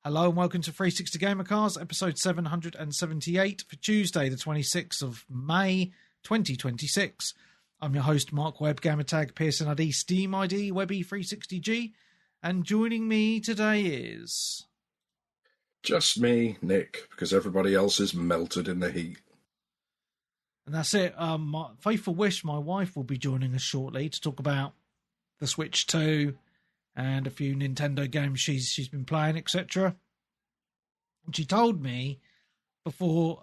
Hello and welcome to 360 Gamercast, episode 778 for Tuesday, the 26th of May, 2026. I'm your host, Mark Webb, Gamertag, Pearson ID, Steam ID, Webby360G, and joining me today is... Just me, Nick, because everybody else is melted in the heat. And that's it. Faithfulwish, my wife, will be joining us shortly to talk about the Switch 2 and a few Nintendo games she's been playing, etc. And she told me before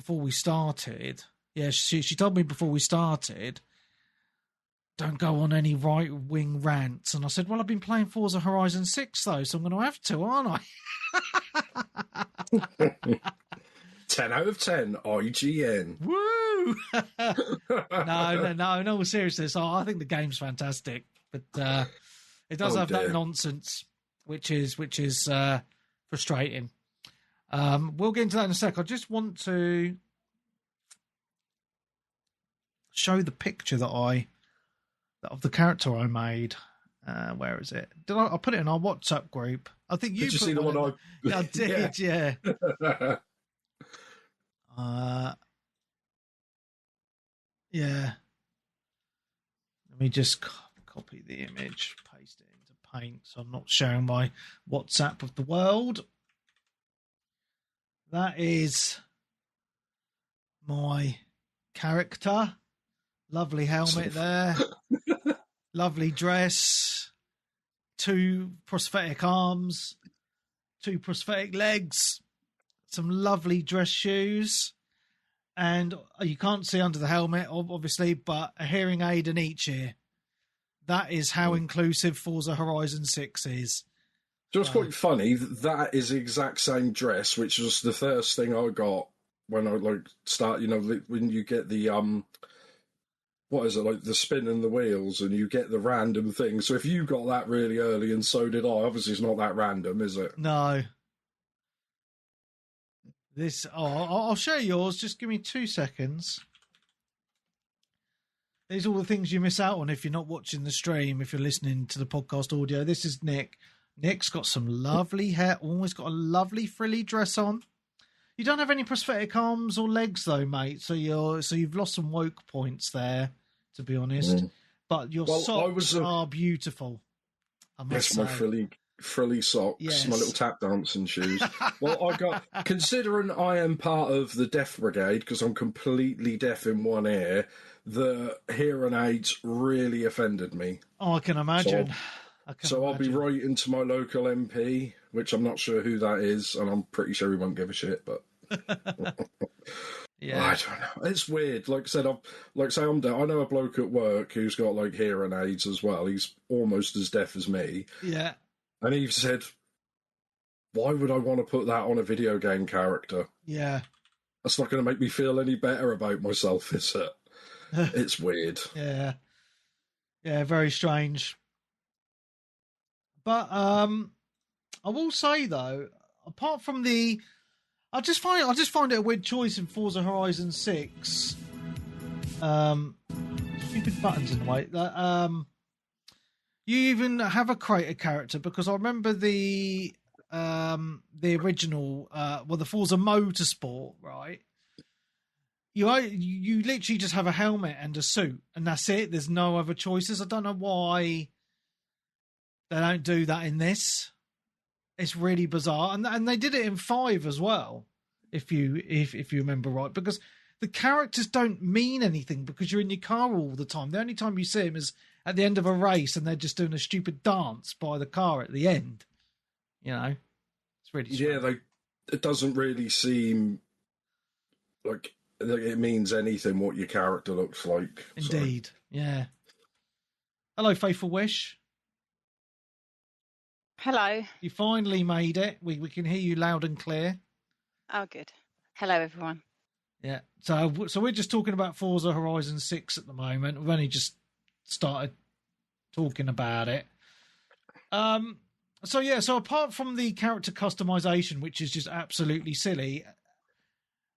we started, she told me before we started, don't go on any right-wing rants. And I said, well, I've been playing Forza Horizon 6, though, so I'm going to have to, aren't I? 10 out of 10, IGN. Woo! No, in all seriousness, I think the game's fantastic. But it does have that nonsense, which is frustrating. We'll get into that in a sec. I just want to show the picture of the character I made. Where is it? I put it in our WhatsApp group? I think you. Did you see the one I? Yeah, I did. Yeah. Yeah. Let me just copy the image, paste it into Paint, so I'm not sharing my WhatsApp of the world. That is my character. Lovely helmet there. Lovely dress. 2 prosthetic arms. 2 prosthetic legs. Some lovely dress shoes. And you can't see under the helmet, obviously, but a hearing aid in each ear. That is how inclusive Forza Horizon 6 is. Just quite funny, that is the exact same dress, which was the first thing I got when I when you get the what is it, like the spin and the wheels, and you get the random thing. So if you got that really early, and so did I, obviously it's not that random, is it? No. I'll share yours. Just give me 2 seconds. These are all the things you miss out on if you're not watching the stream, if you're listening to the podcast audio. This is Nick. Nick's got some lovely hair, always got a lovely frilly dress on. You don't have any prosthetic arms or legs though, mate. So you've lost some woke points there, to be honest. But your socks are beautiful. That's my frilly socks, yes. My little tap dancing shoes. Well, I got, considering I am part of the deaf brigade, because I'm completely deaf in one ear, the hearing aids really offended me. Oh, I can imagine. I'll be writing to my local MP, which I'm not sure who that is, and I'm pretty sure he won't give a shit, but... Yeah, I don't know. It's weird. Like I said, I'm deaf. I know a bloke at work who's got, like, hearing aids as well. He's almost as deaf as me. Yeah. And he said, why would I want to put that on a video game character? Yeah. That's not going to make me feel any better about myself, is it? It's weird. Yeah. Yeah, very strange. But I will say, though, apart from I just find it a weird choice in Forza Horizon 6. Stupid buttons in the way. You even have a creator character, because I remember the original, the Forza Motorsport, right? You literally just have a helmet and a suit, and that's it. There's no other choices. I don't know why they don't do that in this. It's really bizarre, and they did it in 5 as well, if you remember right, because the characters don't mean anything because you're in your car all the time. The only time you see them is at the end of a race, and they're just doing a stupid dance by the car at the end. You know, it's really strange. Yeah. It doesn't really seem like it means anything what your character looks like. Indeed, yeah. Hello, Faithfulwish. Hello. You finally made it. We can hear you loud and clear. Oh, good. Hello, everyone. Yeah. So we're just talking about Forza Horizon 6 at the moment. We've only just started talking about it. So apart from the character customization, which is just absolutely silly,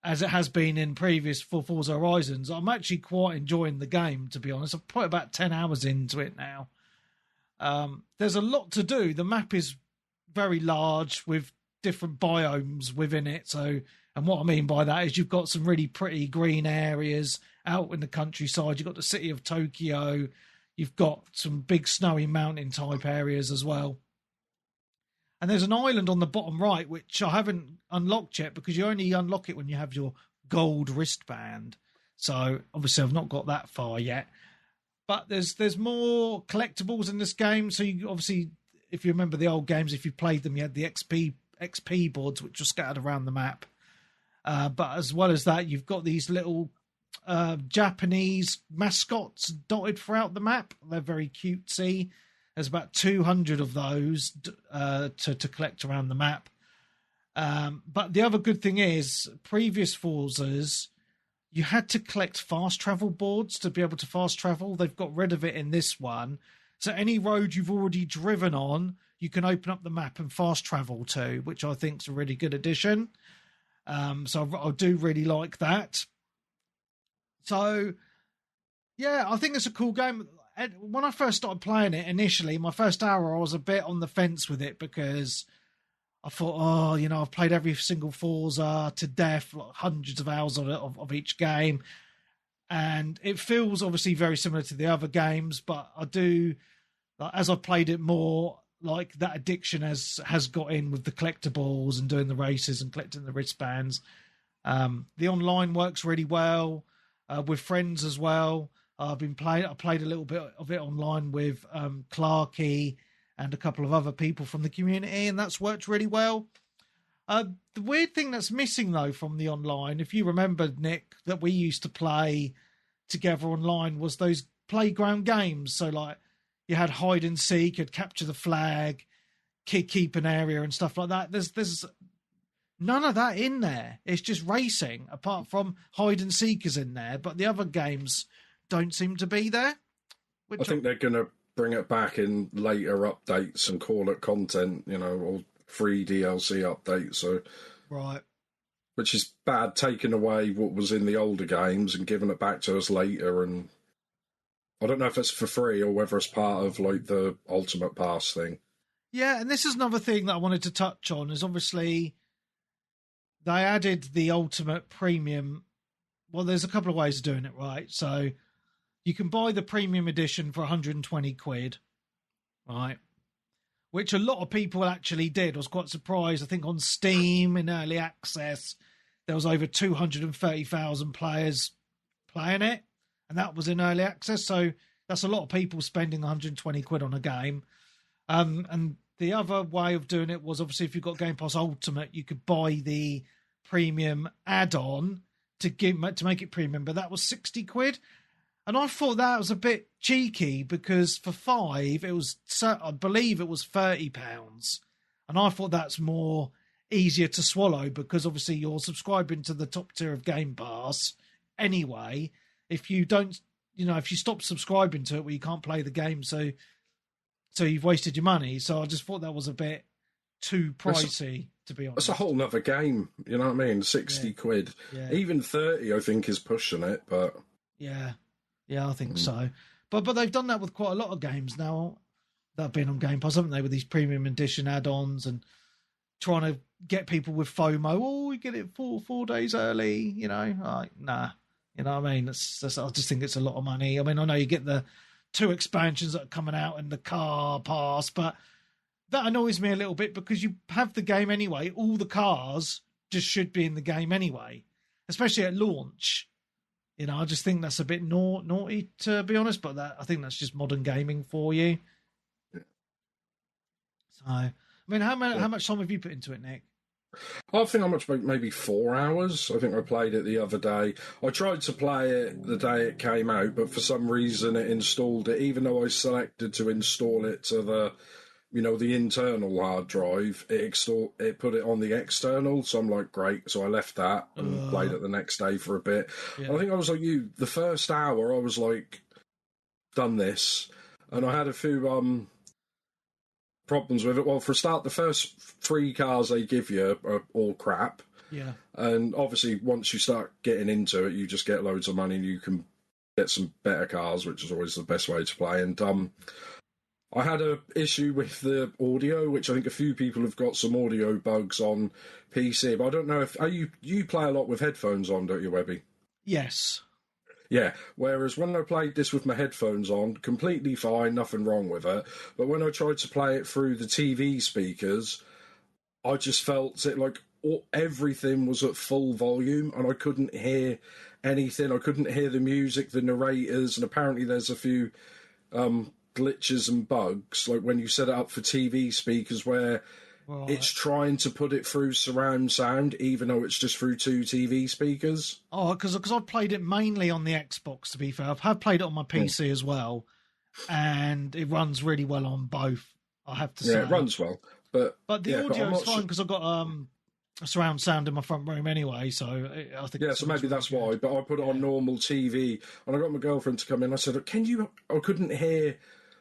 as it has been in previous Forza Horizons, I'm actually quite enjoying the game, to be honest. I've put about 10 hours into it now. There's a lot to do. The map is very large with different biomes within it. So, and what I mean by that is you've got some really pretty green areas out in the countryside. You've got the city of Tokyo. You've got some big snowy mountain type areas as well. And there's an island on the bottom right, which I haven't unlocked yet because you only unlock it when you have your gold wristband. So obviously I've not got that far yet. But there's more collectibles in this game. So you obviously, if you remember the old games, if you played them, you had the XP boards, which were scattered around the map. But as well as that, you've got these little Japanese mascots dotted throughout the map. They're very cutesy. There's about 200 of those to collect around the map. But the other good thing is, previous Forzas, you had to collect fast travel boards to be able to fast travel. They've got rid of it in this one. So any road you've already driven on, you can open up the map and fast travel to, which I think is a really good addition. So I do really like that. So, yeah, I think it's a cool game. When I first started playing it initially, my first hour, I was a bit on the fence with it because I thought, I've played every single Forza to death, like hundreds of hours of each game. And it feels obviously very similar to the other games, but I do, as I've played it more, like that addiction has got in with the collectibles and doing the races and collecting the wristbands. The online works really well with friends as well. I played a little bit of it online with Clarky and a couple of other people from the community, and that's worked really well. The weird thing that's missing though from the online, if you remember, Nick, that we used to play together online, was those playground games. So like you had hide and seek, you'd capture the flag, keep an area and stuff like that. There's none of that in there. It's just racing, apart from hide and seek is in there, but the other games don't seem to be there. I think they're going to bring it back in later updates and call it content, or free DLC updates. So, right, which is bad, taking away what was in the older games and giving it back to us later. And I don't know if it's for free or whether it's part of like the Ultimate Pass thing. Yeah, and this is another thing that I wanted to touch on. Is obviously they added the Ultimate Premium. Well, there's a couple of ways of doing it, right? So you can buy the premium edition for 120 quid, right? Which a lot of people actually did. I was quite surprised. I think on Steam in early access, there was over 230,000 players playing it, and that was in early access. So that's a lot of people spending 120 quid on a game. And the other way of doing it was obviously if you've got Game Pass Ultimate, you could buy the premium add-on to make it premium, but that was 60 quid. And I thought that was a bit cheeky because for £5, I believe it was £30. And I thought that's more easier to swallow because obviously you're subscribing to the top tier of Game Pass anyway. If you don't, if you stop subscribing to it, well, you can't play the game. So you've wasted your money. So I just thought that was a bit too pricey, to be honest. It's a whole nother game. You know what I mean? 60 quid. Yeah. Even 30, I think, is pushing it, but... Yeah, I think so. But they've done that with quite a lot of games now that have been on Game Pass, haven't they? With these premium edition add-ons and trying to get people with FOMO. Oh, we get it 4 days early, Like, nah. You know what I mean? I just think it's a lot of money. I mean, I know you get the 2 expansions that are coming out and the car pass, but that annoys me a little bit because you have the game anyway. All the cars just should be in the game anyway, especially at launch. I just think that's a bit naughty, to be honest, but I think that's just modern gaming for you. So, I mean, how much time have you put into it, Nick? I think how much, maybe 4 hours. I think I played it the other day. I tried to play it the day it came out, but for some reason it installed it, even though I selected to install it to the internal hard drive, it put it on the external. So I'm like, great. So I left that and played it the next day for a bit. Yeah. I think I was like you. The first hour, I was like, done this. And I had a few problems with it. Well, for a start, the first 3 cars they give you are all crap. Yeah. And obviously, once you start getting into it, you just get loads of money and you can get some better cars, which is always the best way to play. And I had a issue with the audio, which I think a few people have got some audio bugs on PC. But I don't know if you play a lot with headphones on, don't you, Webby? Yes. Yeah. Whereas when I played this with my headphones on, completely fine, nothing wrong with it. But when I tried to play it through the TV speakers, I just felt it like everything was at full volume, and I couldn't hear anything. I couldn't hear the music, the narrators, and apparently there's a few glitches and bugs, like when you set it up for TV speakers where it's trying to put it through surround sound, even though it's just through two TV speakers. Oh, because I've played it mainly on the Xbox, to be fair. I have played it on my PC as well, and it runs really well on both, I have to say. Yeah, it runs well. But the audio is fine because I've got a surround sound in my front room anyway, so I think... Yeah, so maybe that's why. But I put it on normal TV, and I got my girlfriend to come in. I said, "Can you..." I couldn't hear,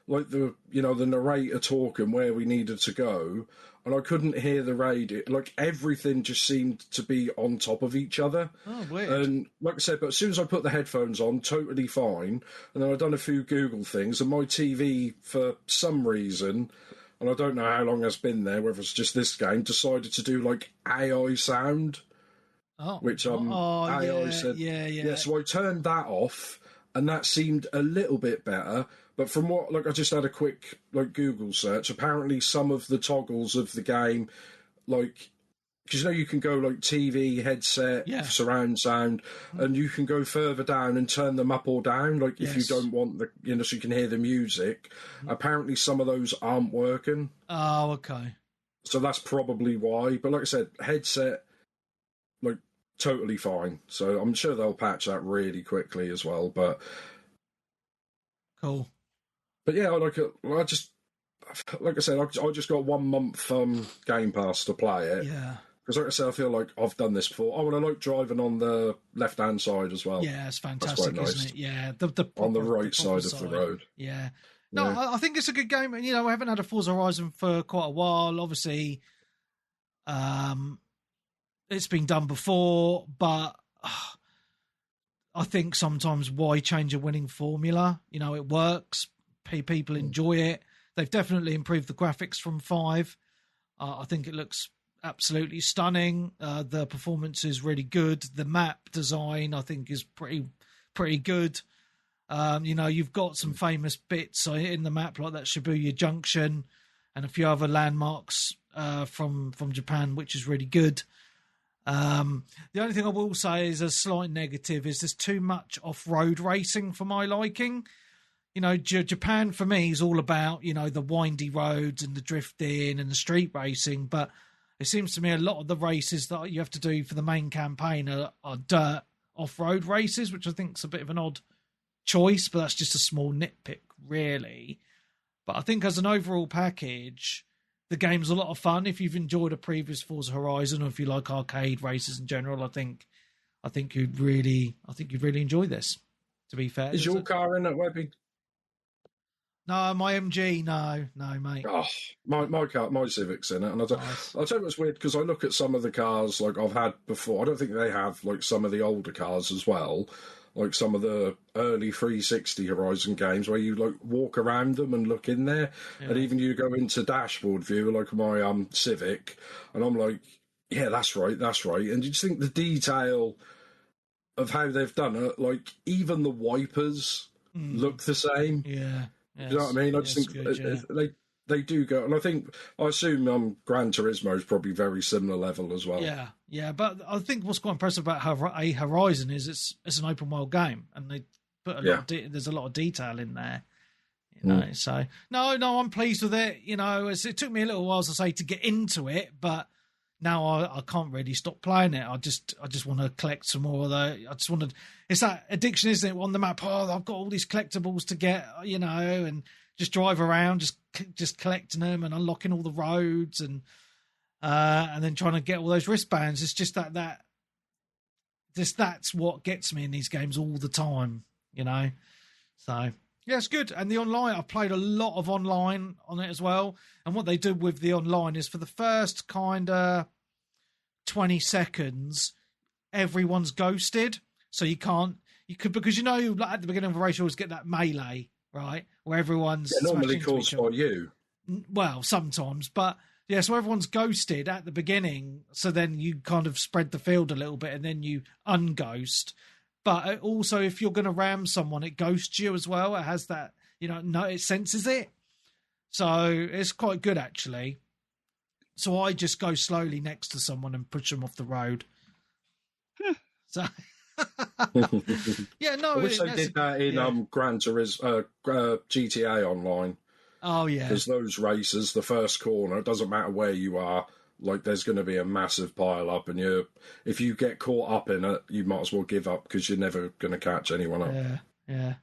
like, the narrator talking where we needed to go, and I couldn't hear the radio. Like, everything just seemed to be on top of each other. Oh, weird. And like I said, but as soon as I put the headphones on, totally fine. And then I'd done a few Google things, and my TV, for some reason, and I don't know how long it's been there, whether it's just this game, decided to do, like, AI sound. Oh. Which AI said... Yeah, so I turned that off, and that seemed a little bit better. But from what, like, I just had a quick, like, Google search. Apparently, some of the toggles of the game, like, because you can go like TV, headset, surround sound, and you can go further down and turn them up or down. Like, if you don't want the, so you can hear the music. Apparently, some of those aren't working. Oh, okay. So that's probably why. But like I said, headset, like, totally fine. So I'm sure they'll patch that really quickly as well. But cool. But yeah, I just, like I said, I just got 1 month Game Pass to play it. Yeah. Because like I said, I feel like I've done this before. Oh, and I like driving on the left-hand side as well. Yeah, it's fantastic, nice. Isn't it? Yeah, the proper, on the right side of the road. Yeah. No, I think it's a good game. We haven't had a Forza Horizon for quite a while. Obviously, it's been done before, but I think sometimes why change a winning formula? It works. People enjoy it. They've definitely improved the graphics from 5. I think it looks absolutely stunning. The performance is really good. The map design, I think, is pretty good. You've got some famous bits in the map, like that Shibuya Junction and a few other landmarks from Japan, which is really good. The only thing I will say is a slight negative is there's too much off-road racing for my liking. Japan for me is all about, the windy roads and the drifting and the street racing. But it seems to me a lot of the races that you have to do for the main campaign are dirt off-road races, which I think is a bit of an odd choice, but that's just a small nitpick, really. But I think as an overall package, the game's a lot of fun. If you've enjoyed a previous Forza Horizon, or if you like arcade races in general, I think you'd really enjoy this. To be fair, is your car in it, Webby? No, my MG, no, mate. Oh, my car, my Civic's in it, and I'll tell you what's weird, because I look at some of the cars like I've had before. I don't think they have like some of the older cars as well, like some of the early 360 Horizon games where you like walk around them and look in there, and even you go into dashboard view like my Civic, and I'm like, yeah, that's right, and you just think the detail of how they've done it, like even the wipers look the same. Yeah. Yes, you know what I mean? I just think good, they do go, and I assume Gran Turismo is probably very similar level as well. Yeah. But I think what's quite impressive about Horizon is it's an open world game, and they put a lot. There's a lot of detail in there. So no, I'm pleased with it. It took me a little while, as I say, to get into it, but now I can't really stop playing it. I just want to collect some more of the. I just wanted. It's that addiction, isn't it? On the map, I've got all these collectibles to get, and just drive around, just collecting them and unlocking all the roads and then trying to get all those wristbands. It's just that's what gets me in these games all the time, So yeah, it's good. And the online, I've played a lot of online on it as well. And what they do with the online is for the first kind of 20 seconds, everyone's ghosted. So because like at the beginning of a race, you always get that melee, right? Where everyone's normally smashing into caused each by other. you. Well, sometimes, but yeah, so everyone's ghosted at the beginning, so then you kind of spread the field a little bit and then you unghost. But also, if you're going to ram someone, it ghosts you as well. It has that, no, it senses it. So it's quite good, actually. So I just go slowly next to someone and push them off the road. So, yeah, no. I wish they did that in Gran Turismo, GTA Online. Oh, yeah. Because those races, the first corner, it doesn't matter where you are, like there's going to be a massive pile up, and if you get caught up in it, you might as well give up because you're never going to catch anyone up. Yeah.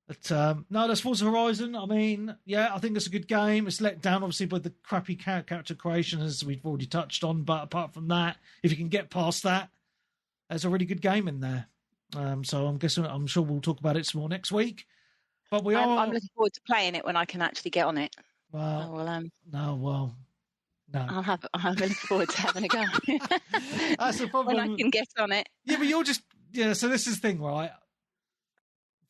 But no, that's Forza Horizon. I mean, yeah, I think it's a good game. It's let down, obviously, by the crappy character creation, as we've already touched on. But apart from that, if you can get past that, there's a really good game in there. So I'm sure we'll talk about it some more next week. But I'm looking forward to playing it when I can actually get on it. Well, no. I'm looking forward to having a go. That's the problem. When I can get on it. Yeah, but you're just so this is the thing, right?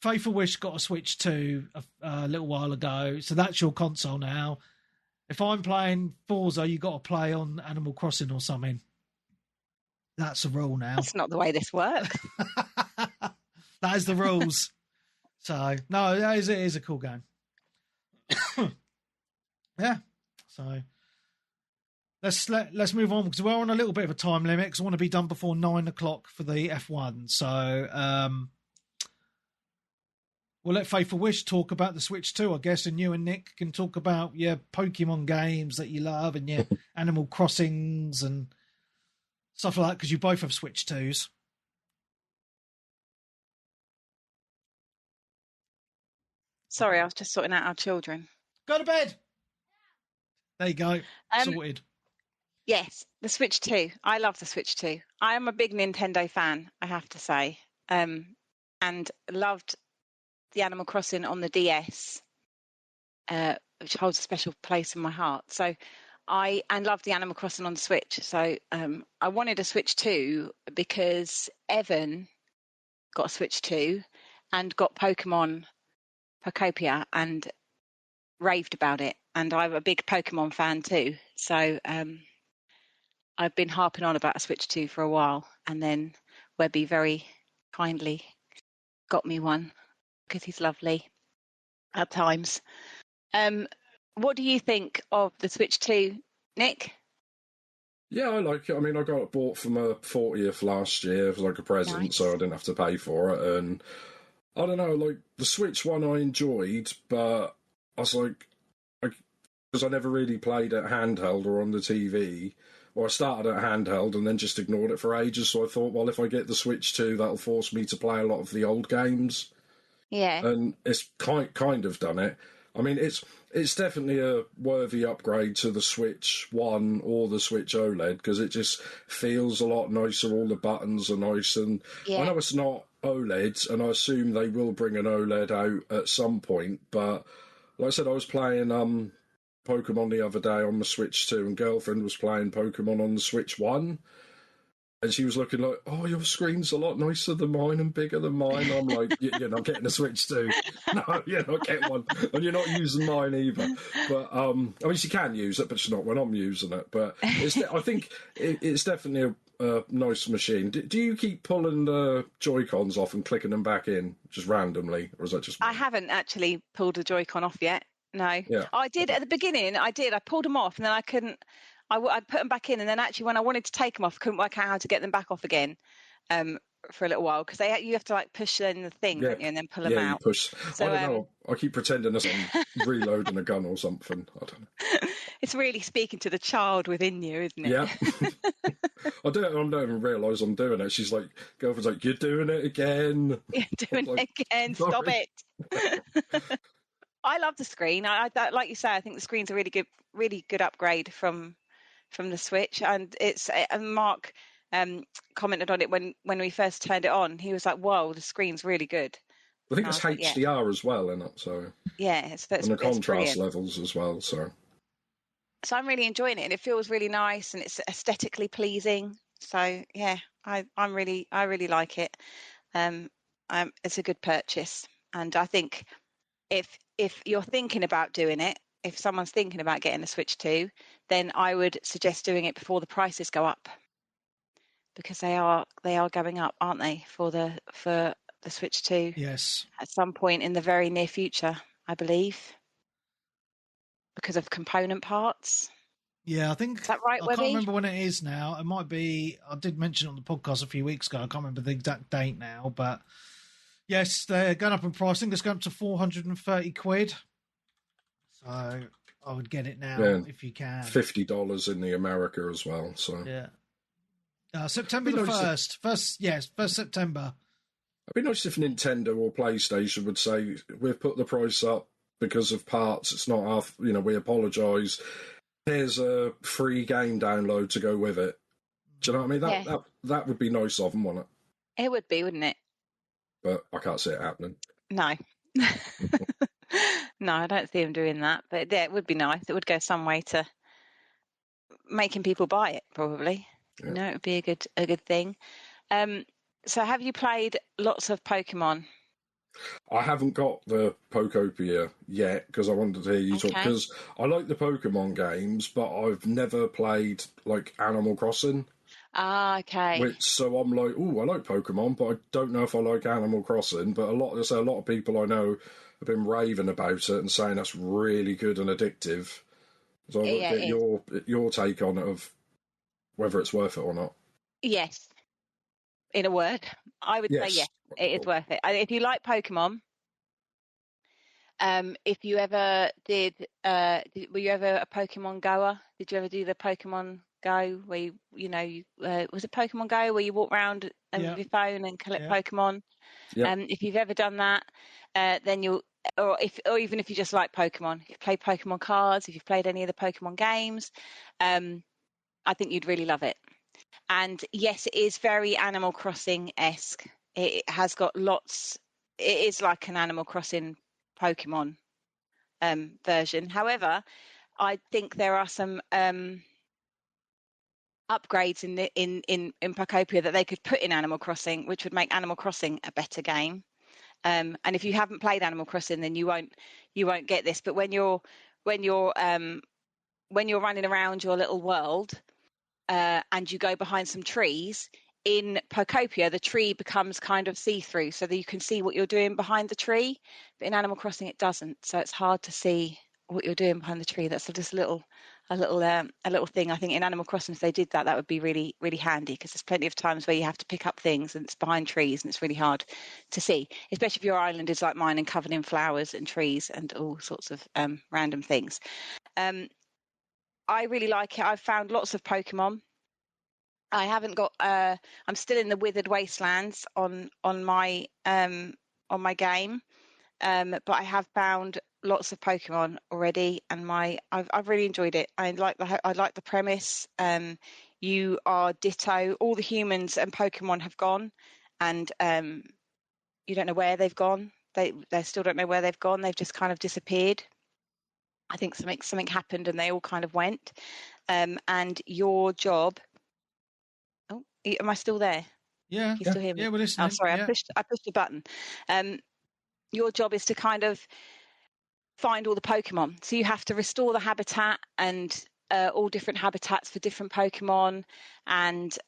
Faithfulwish got a Switch 2 a little while ago, so that's your console now. If I'm playing Forza, you got to play on Animal Crossing or something. That's the rule now. That's not the way this works. That is the rules. So no, it is a cool game. Yeah. So let's move on because we're on a little bit of a time limit because I want to be done before 9:00 for the F1. So we'll let Faithfulwish talk about the Switch 2, I guess, and you and Nick can talk about your Pokemon games that you love and your Animal Crossings and stuff like that because you both have Switch 2s. Sorry, I was just sorting out our children. Go to bed. There you go. Sorted. Yes, the Switch 2. I love the Switch 2. I am a big Nintendo fan, I have to say, and loved the Animal Crossing on the DS, which holds a special place in my heart. So and loved the Animal Crossing on the Switch. So I wanted a Switch 2 because Evan got a Switch 2 and got Pokemon Pokopia and raved about it. And I'm a big Pokemon fan too. So I've been harping on about a Switch 2 for a while. And then Webby very kindly got me one because he's lovely at times. What do you think of the Switch 2, Nick? Yeah, I like it. I mean, I got it bought for my 40th last year. It was like a present, Nice. so I didn't have to pay for it. And I don't know, like the Switch one I enjoyed, but I was like, because I never really played at handheld or on the TV. Or I started at handheld and then just ignored it for ages. So I thought, well, if I get the Switch 2, that'll force me to play a lot of the old games. Yeah. And it's kind of done it. I mean, it's definitely a worthy upgrade to the Switch 1 or the Switch OLED because it just feels a lot nicer. All the buttons are nice. And I know it's not OLED, and I assume they will bring an OLED out at some point. But like I said, I was playing Pokemon the other day on the Switch 2, and girlfriend was playing Pokemon on the Switch 1. And she was looking like, oh, your screen's a lot nicer than mine and bigger than mine. I'm like, you're not getting a Switch 2. No, you're not getting one. And you're not using mine either. But, I mean, she can use it, but it's not when I'm using it. But I think it's definitely a nice machine. Do you keep pulling the Joy-Cons off and clicking them back in just randomly? Or is that just me? I haven't actually pulled a Joy-Con off yet. No. Yeah. I did at the beginning. I pulled them off and then I couldn't. I put them back in, and then actually when I wanted to take them off, I couldn't work out how to get them back off again for a little while because you have to like push in the thing, don't you, and then pull them out. Yeah, you push. So, I don't know. I keep pretending I'm reloading a gun or something. I don't know. It's really speaking to the child within you, isn't it? Yeah. I don't even realise I'm doing it. She's like, girlfriend's like, you're doing it again. You're doing it again. Sorry. Stop it. I love the screen. I like you say, I think the screen's a really good upgrade from the Switch, and Mark commented on it when we first turned it on. He was like, "Whoa, the screen's really good." I think it's HDR as well, isn't it? So yeah, and the contrast levels as well. So I'm really enjoying it, and it feels really nice, and it's aesthetically pleasing. So yeah, I really like it. It's a good purchase, and I think if you're thinking about doing it, if someone's thinking about getting a Switch 2, then I would suggest doing it before the prices go up, because they are going up, aren't they, for the Switch 2 Yes. at some point in the very near future, I believe, because of component parts. Yeah, I think Is that right, I Webby? can't remember when it is now. It might be. I did mention it on the podcast a few weeks ago. I can't remember the exact date now, but yes, they're going up in price. I think it's going up to £430. So I would get it now if you can. $50 in the America as well. So yeah, September the first September. It'd be nice if Nintendo or PlayStation would say, we've put the price up because of parts. It's not our, we apologise. Here's a free game download to go with it. Do you know what I mean? That would be nice of them, wouldn't it? It would be, wouldn't it? But I can't see it happening. No. No, I don't see them doing that. But yeah, it would be nice. It would go some way to making people buy it, probably. Yeah. It would be a good thing. So have you played lots of Pokemon? I haven't got the Pokopia yet because I wanted to hear you talk, because I like the Pokemon games, but I've never played like Animal Crossing. Ah, okay. So I'm like, I like Pokemon, but I don't know if I like Animal Crossing. But a lot of people I know have been raving about it and saying that's really good and addictive. So I want to get your take on it of whether it's worth it or not. Yes. In a word, I would say yes, it is worth it. If you like Pokemon, if you ever were you ever a Pokemon goer? Did you ever do the Pokemon Go where was it Pokemon Go where you walk around with your phone and collect Pokemon? Yeah. If you've ever done that, then or even if you just like Pokemon, if you've played Pokemon cards, if you've played any of the Pokemon games, I think you'd really love it. And yes, it is very Animal Crossing-esque. It has got lots. It is like an Animal Crossing Pokemon version. However, I think there are some upgrades in Pokopia that they could put in Animal Crossing, which would make Animal Crossing a better game. And if you haven't played Animal Crossing, then you won't get this. But when you're running around your little world, and you go behind some trees, in Pokopia, the tree becomes kind of see-through so that you can see what you're doing behind the tree. But in Animal Crossing, it doesn't. So it's hard to see what you're doing behind the tree. That's just a little thing. I think in Animal Crossing, if they did that, that would be really, really handy, because there's plenty of times where you have to pick up things and it's behind trees and it's really hard to see, especially if your island is like mine and covered in flowers and trees and all sorts of random things. I really like it. I've found lots of Pokemon. I haven't got. I'm still in the Withered Wastelands on my game, but I have found lots of Pokemon already, and I've really enjoyed it. I like the premise. You are Ditto. All the humans and Pokemon have gone, and you don't know where they've gone. They still don't know where they've gone. They've just kind of disappeared. I think something happened, and they all kind of went. And your job. Oh, am I still there? Yeah. Can you still hear me? Yeah, we're listening. Oh, sorry, I pushed a button. Your job is to kind of find all the Pokemon. So you have to restore the habitat and all different habitats for different Pokemon, and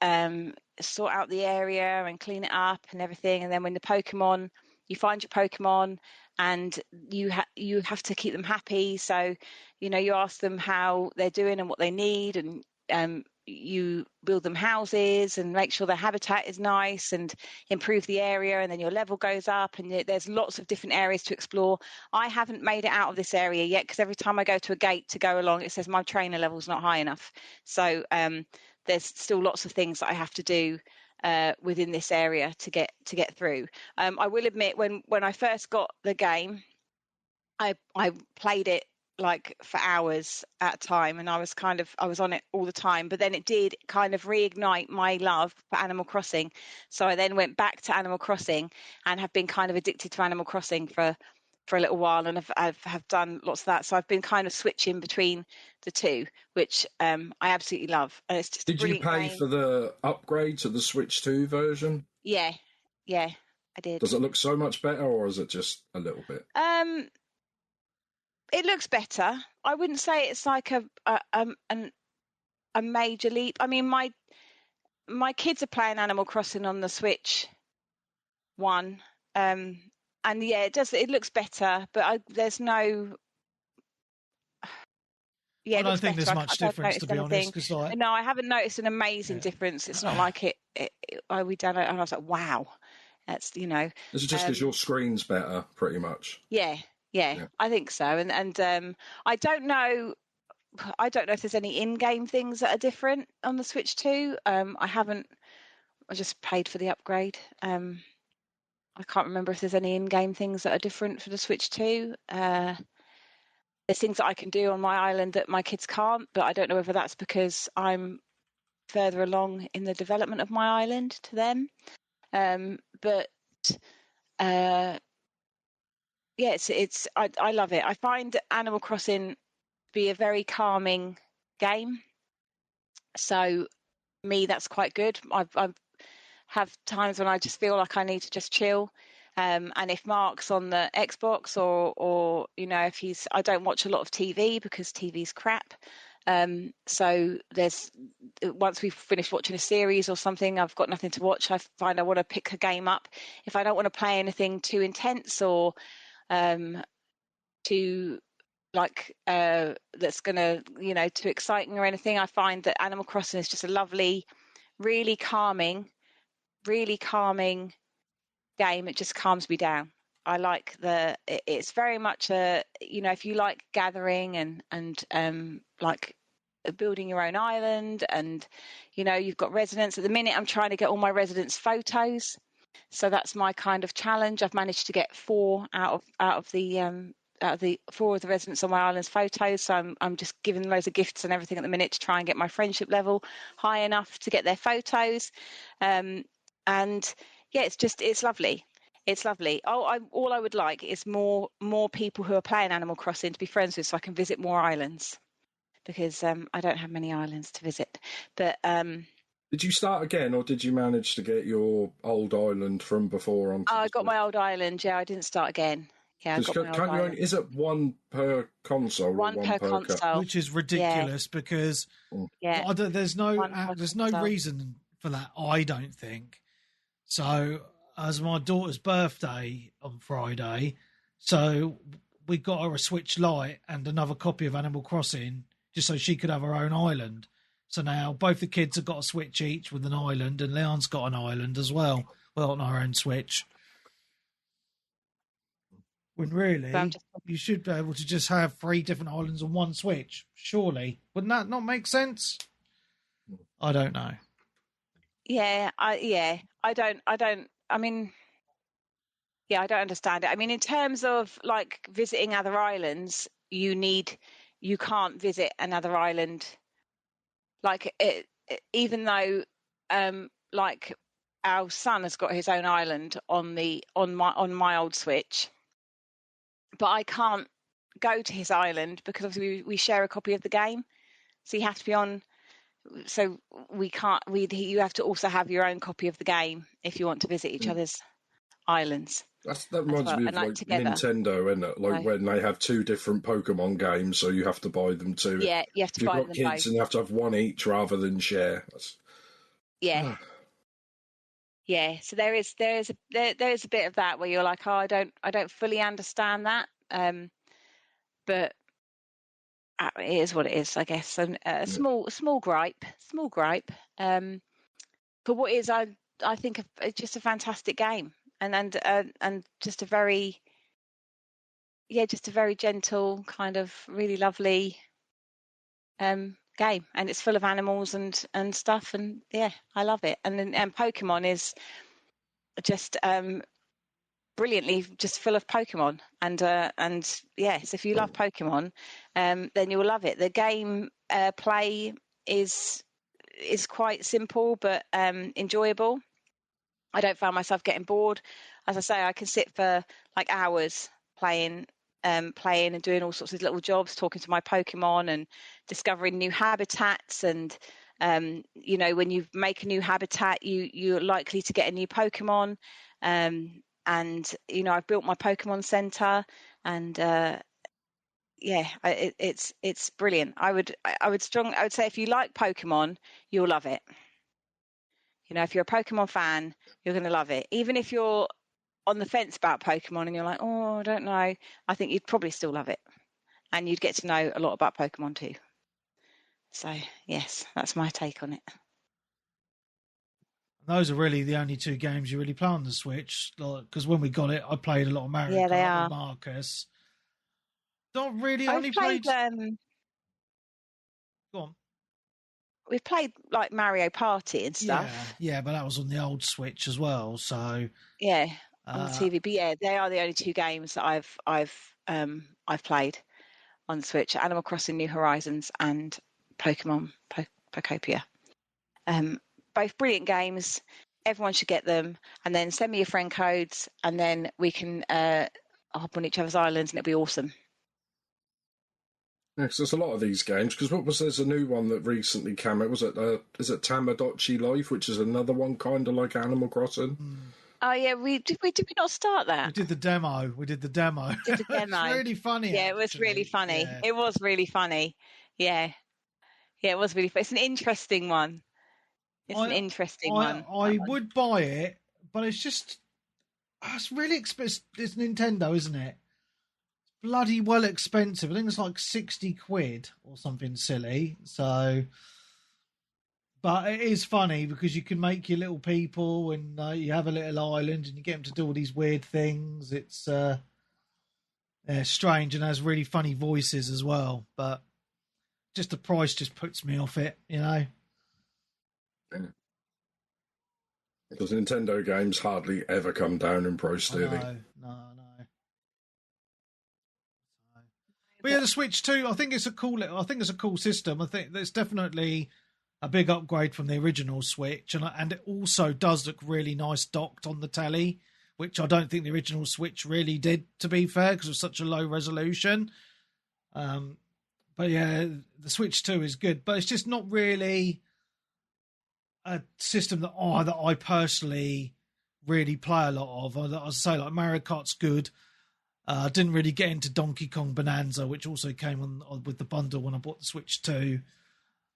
sort out the area and clean it up and everything. And then when you find your Pokemon, and you have to keep them happy. So, you ask them how they're doing and what they need, and you build them houses and make sure their habitat is nice and improve the area, and then your level goes up, and there's lots of different areas to explore. I haven't made it out of this area yet, because every time I go to a gate to go along, it says my trainer level's not high enough. So there's still lots of things that I have to do within this area to get through. I will admit, when I first got the game, I played it like for hours at a time, and I was on it all the time. But then it did kind of reignite my love for Animal Crossing. So I then went back to Animal Crossing and have been kind of addicted to Animal Crossing for a little while, and I've done lots of that. So I've been kind of switching between the two, which I absolutely love. And it's just Did you pay for the upgrade to the Switch 2 version? Yeah, I did. Does it look so much better, or is it just a little bit? It looks better. I wouldn't say it's like a major leap. I mean, my kids are playing Animal Crossing on the Switch one, and yeah, it looks better, but there's no. Yeah, I it don't looks think better. there's I much don't difference, to notice be honest, anything. because like, No, I haven't noticed an amazing yeah. difference. It's not like we done it, and I was like, wow, that's This is just because your screen's better, pretty much. Yeah, I think so. And I don't know. I don't know if there's any in-game things that are different on the Switch 2. I haven't. I just paid for the upgrade. I can't remember if there's any in-game things that are different for the Switch 2. There's things that I can do on my island that my kids can't, but I don't know whether that's because I'm further along in the development of my island to them. But yeah, I love it. I find Animal Crossing to be a very calming game. So me, that's quite good. I have times when I just feel like I need to just chill. And if Mark's on the Xbox or if I don't watch a lot of TV because TV's crap. So once we've finished watching a series or something, I've got nothing to watch. I find I want to pick a game up. If I don't want to play anything too intense or too that's gonna too exciting or anything, I find that Animal Crossing is just a lovely, really calming game. It just calms me down. I like it's very much if you like gathering and like building your own island, and you've got residents. At the minute I'm trying to get all my residents photos, so that's my kind of challenge. I've managed to get 4 out of the 4 of the residents on my island's photos, so I'm just giving them loads of gifts and everything at the minute to try and get my friendship level high enough to get their photos. And yeah, it's lovely. It's lovely. All I would like is more people who are playing Animal Crossing to be friends with, so I can visit more islands, because I don't have many islands to visit. But Did you start again, or did you manage to get your old island from before onto I the got my old island. Yeah, I didn't start again. Yeah, I Because got my old can't you island. only, is it one per console or One one per per console. Which is ridiculous because Yeah. there's no reason for that, I don't think. So, as my daughter's birthday on Friday, so we got her a Switch Lite and another copy of Animal Crossing just so she could have her own island. So now both the kids have got a Switch each with an island, and Leon's got an island as well. Well, on our own Switch. When really, you should be able to just have 3 different islands on one Switch. Surely. Wouldn't that not make sense? I don't know. Yeah, I don't. I mean, yeah, I don't understand it. I mean, in terms of like visiting other islands, you can't visit another island. Like even though, like our son has got his own island on my old Switch, but I can't go to his island because obviously we share a copy of the game, so you have to be on. So we can't. You have to also have your own copy of the game if you want to visit each other's islands. That reminds me of like together. Nintendo, isn't it? Like when they have 2 different Pokemon games, so you have to buy them too. Yeah, you have to buy them both. If you've got kids, and you have to have one each rather than share. Yeah. Yeah, so there is a bit of that where you're like, oh, I don't fully understand that, but it is what it is, I guess. And small gripe. But what is I think it's just a fantastic game, and just a very gentle, kind of really lovely game, and it's full of animals and stuff, and yeah, I love it. And Pokemon is just brilliantly just full of Pokemon, and yes, if you love Pokemon, then you'll love it. The game play is quite simple but enjoyable. I don't find myself getting bored. As I say, I can sit for like hours playing and doing all sorts of little jobs, talking to my Pokemon and discovering new habitats. And when you make a new habitat, you're likely to get a new Pokemon. And I've built my Pokemon Center, and it's brilliant. I would say if you like Pokemon, you'll love it. You know, if you're a Pokemon fan, you're going to love it. Even if you're on the fence about Pokemon and you're like, oh, I don't know, I think you'd probably still love it, and you'd get to know a lot about Pokemon too. So yes, that's my take on it. Those are really the only two games you really play on the Switch. Because when we got it, I played a lot of Mario Kart with Marcus. Not really. I only played. Go on. We've played like Mario Party and stuff. Yeah, but that was on the old Switch as well. So yeah, on the TV. But yeah, they are the only two games that I've played on the Switch: Animal Crossing: New Horizons and Pokemon Pokopia. Both brilliant games. Everyone should get them, and then send me your friend codes, and then we can hop on each other's islands, and it'll be awesome. Yeah, because there's a lot of these games. Because there's a new one that recently came out. Was it is it Tamagotchi Life, which is another one kind of like Animal Crossing? Oh yeah, did we not start that? We did the demo. It's really funny. Yeah, it was really funny. Yeah. It was really funny. Yeah, it was really. It's an interesting one. An interesting one. I would buy it, but it's really expensive. It's Nintendo, isn't it? It's bloody well expensive. I think it's like 60 quid or something silly. So, but it is funny because you can make your little people and you have a little island and you get them to do all these weird things. It's strange and has really funny voices as well. But just the price just puts me off it, you know. Because Nintendo games hardly ever come down in price, do they? No. But yeah, the Switch 2, I think it's a cool system. I think it's definitely a big upgrade from the original Switch, and it also does look really nice docked on the telly, which I don't think the original Switch really did, to be fair, because it was such a low resolution. But yeah, the Switch 2 is good, but it's just not really a system that I personally really play a lot of. I say like Mario Kart's good. I didn't really get into Donkey Kong Bonanza, which also came on with the bundle when I bought the Switch 2.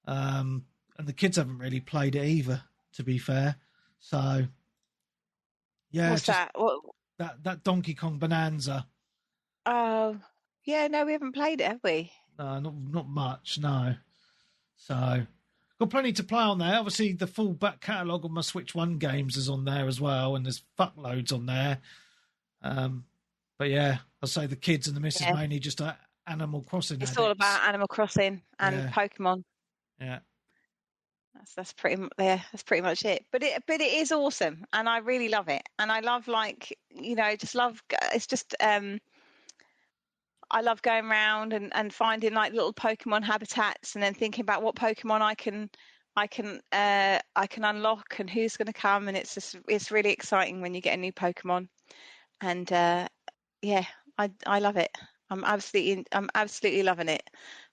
And the kids haven't really played it either, to be fair. So yeah, what's that? That Donkey Kong Bonanza. Oh yeah, no, we haven't played it, have we? No, not much. No. So got plenty to play on there. Obviously, the full back catalogue of my Switch 1 games is on there as well, and there's fuckloads on there. But yeah, I'll say the kids and the missus mainly just Animal Crossing. It's all about Animal Crossing and Pokemon. Yeah, that's pretty much it. But it is awesome, and I really love it. And I love I love going around and finding like little Pokemon habitats, and then thinking about what Pokemon I can unlock and who's going to come, and it's really exciting when you get a new Pokemon, and I love it. I'm absolutely loving it,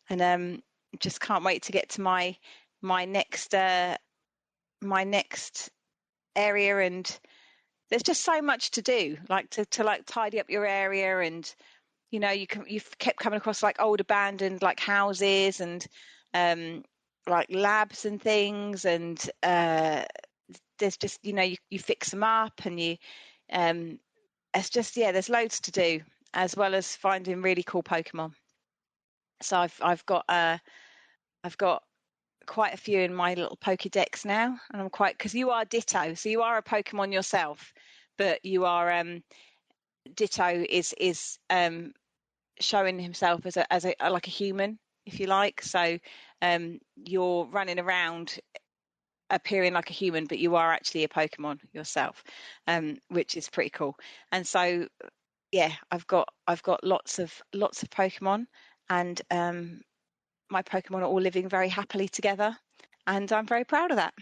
and just can't wait to get to my next area. And there's just so much to do, like to like tidy up your area, and you know, you've kept coming across like old abandoned like houses and like labs and things, and there's just, you know, you fix them up, and it's just, there's loads to do, as well as finding really cool Pokemon. So I've got quite a few in my little Pokédex now, and I'm because you are Ditto, so you are a Pokemon yourself, but you are Ditto is showing himself as a like a human, if you like. So you're running around appearing like a human, but you are actually a Pokemon yourself, which is pretty cool. And so I've got lots of Pokemon, and my Pokemon are all living very happily together, and I'm very proud of that.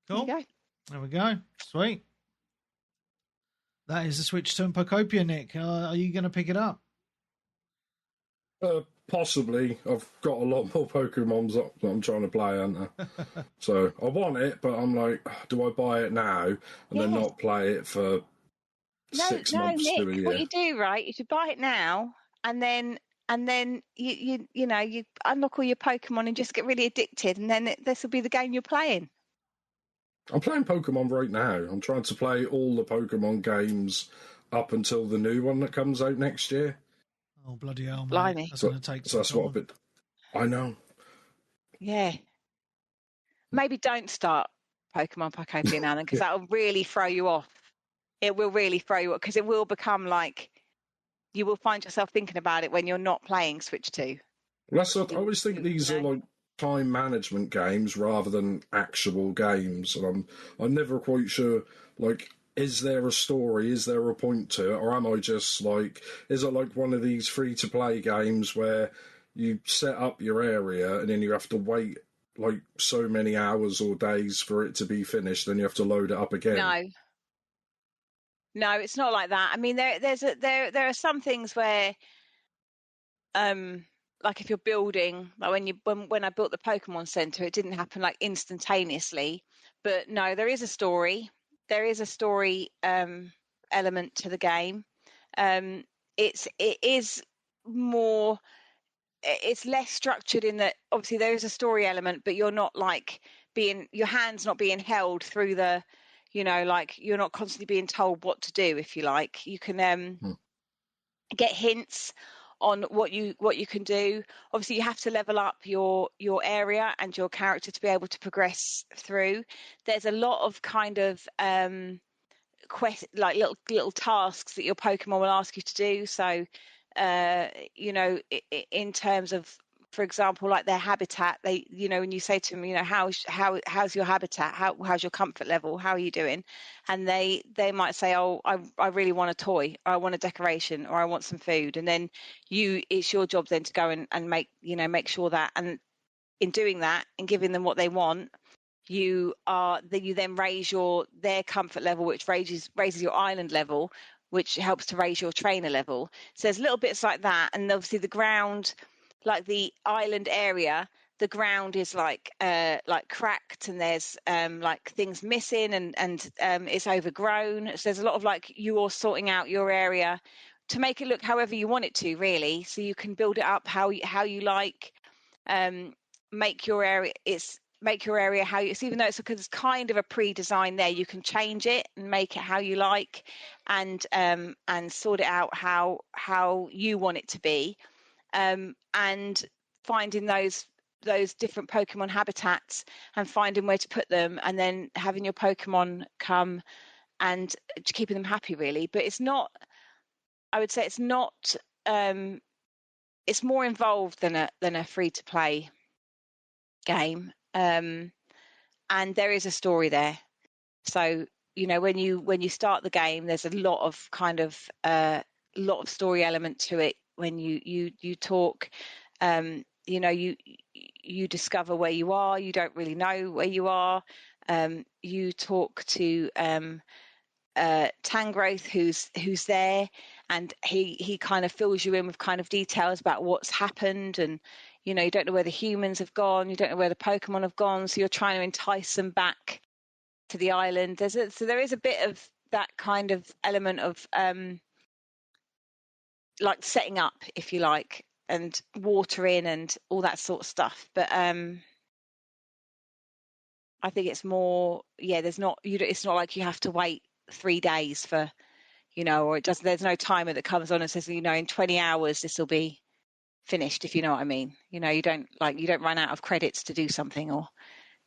Cool. There we go. Sweet. That is the Switch 2 and Pokopia, Nick. Are you going to pick it up? Possibly. I've got a lot more Pokemons that I'm trying to play, haven't I? So I want it, but I'm like, do I buy it now and then not play it for 6 months Nick, to a year? what you do, right? You should buy it now, and then and then you unlock all your Pokemon and just get really addicted, and then this will be the game you're playing. I'm playing Pokemon right now. I'm trying to play all the Pokemon games up until the new one that comes out next year. Oh, bloody hell, mate. Blimey. That's going to take So some time. I know. Yeah. Maybe don't start Pokemon Pokopia now then, because that'll really throw you off. It will really throw you off, because it will become like you will find yourself thinking about it when you're not playing Switch 2. I always think these are like time management games rather than actual games, and I'm never quite sure, like, is there a story, is there a point to it, or am I just like, is it like one of these free-to-play games where you set up your area and then you have to wait like so many hours or days for it to be finished, then you have to load it up again? No, it's not like that. I mean, there are some things where, like if you're building, like when I built the Pokemon Center, it didn't happen like instantaneously. But no, there is a story. There is a story element to the game. It is more. It's less structured in that obviously there is a story element, but you're not like your hands not being held through the, like you're not constantly being told what to do. If you like, you can get hints on what you can do. Obviously, you have to level up your area and your character to be able to progress through. There's a lot of kind of like little tasks that your Pokemon will ask you to do. So, in terms of, for example, like their habitat, they, when you say to them, how's your habitat? How's your comfort level? How are you doing? And they might say, oh, I really want a toy, or I want a decoration, or I want some food. And then it's your job then to go and make sure that, and in doing that and giving them what they want, you then raise their comfort level, which raises your island level, which helps to raise your trainer level. So there's little bits like that. And obviously the ground, like the island area, the ground is like cracked, and there's like things missing, and it's overgrown. So there's a lot of like you're sorting out your area to make it look however you want it to, really. So you can build it up how you like. Make your area how you. So even though it's kind of a pre-design there, you can change it and make it how you like, and sort it out how you want it to be, and finding those different Pokemon habitats and finding where to put them, and then having your Pokemon come and keeping them happy, really. But it's not. I would say it's not. It's more involved than a free-to-play game, and there is a story there. So when you start the game, there's a lot of kind of lot of story element to it. When you talk, you discover where you are. You don't really know where you are. You talk to Tangrowth, who's there, and he kind of fills you in with kind of details about what's happened, and you don't know where the humans have gone, you don't know where the Pokemon have gone, so you're trying to entice them back to the island. So there is a bit of that kind of element of like setting up, if you like, and watering and all that sort of stuff. But I think it's more, there's not, it's not like you have to wait 3 days for, or it doesn't, there's no timer that comes on and says, in 20 hours this will be finished, if you know what I mean. You don't run out of credits to do something, or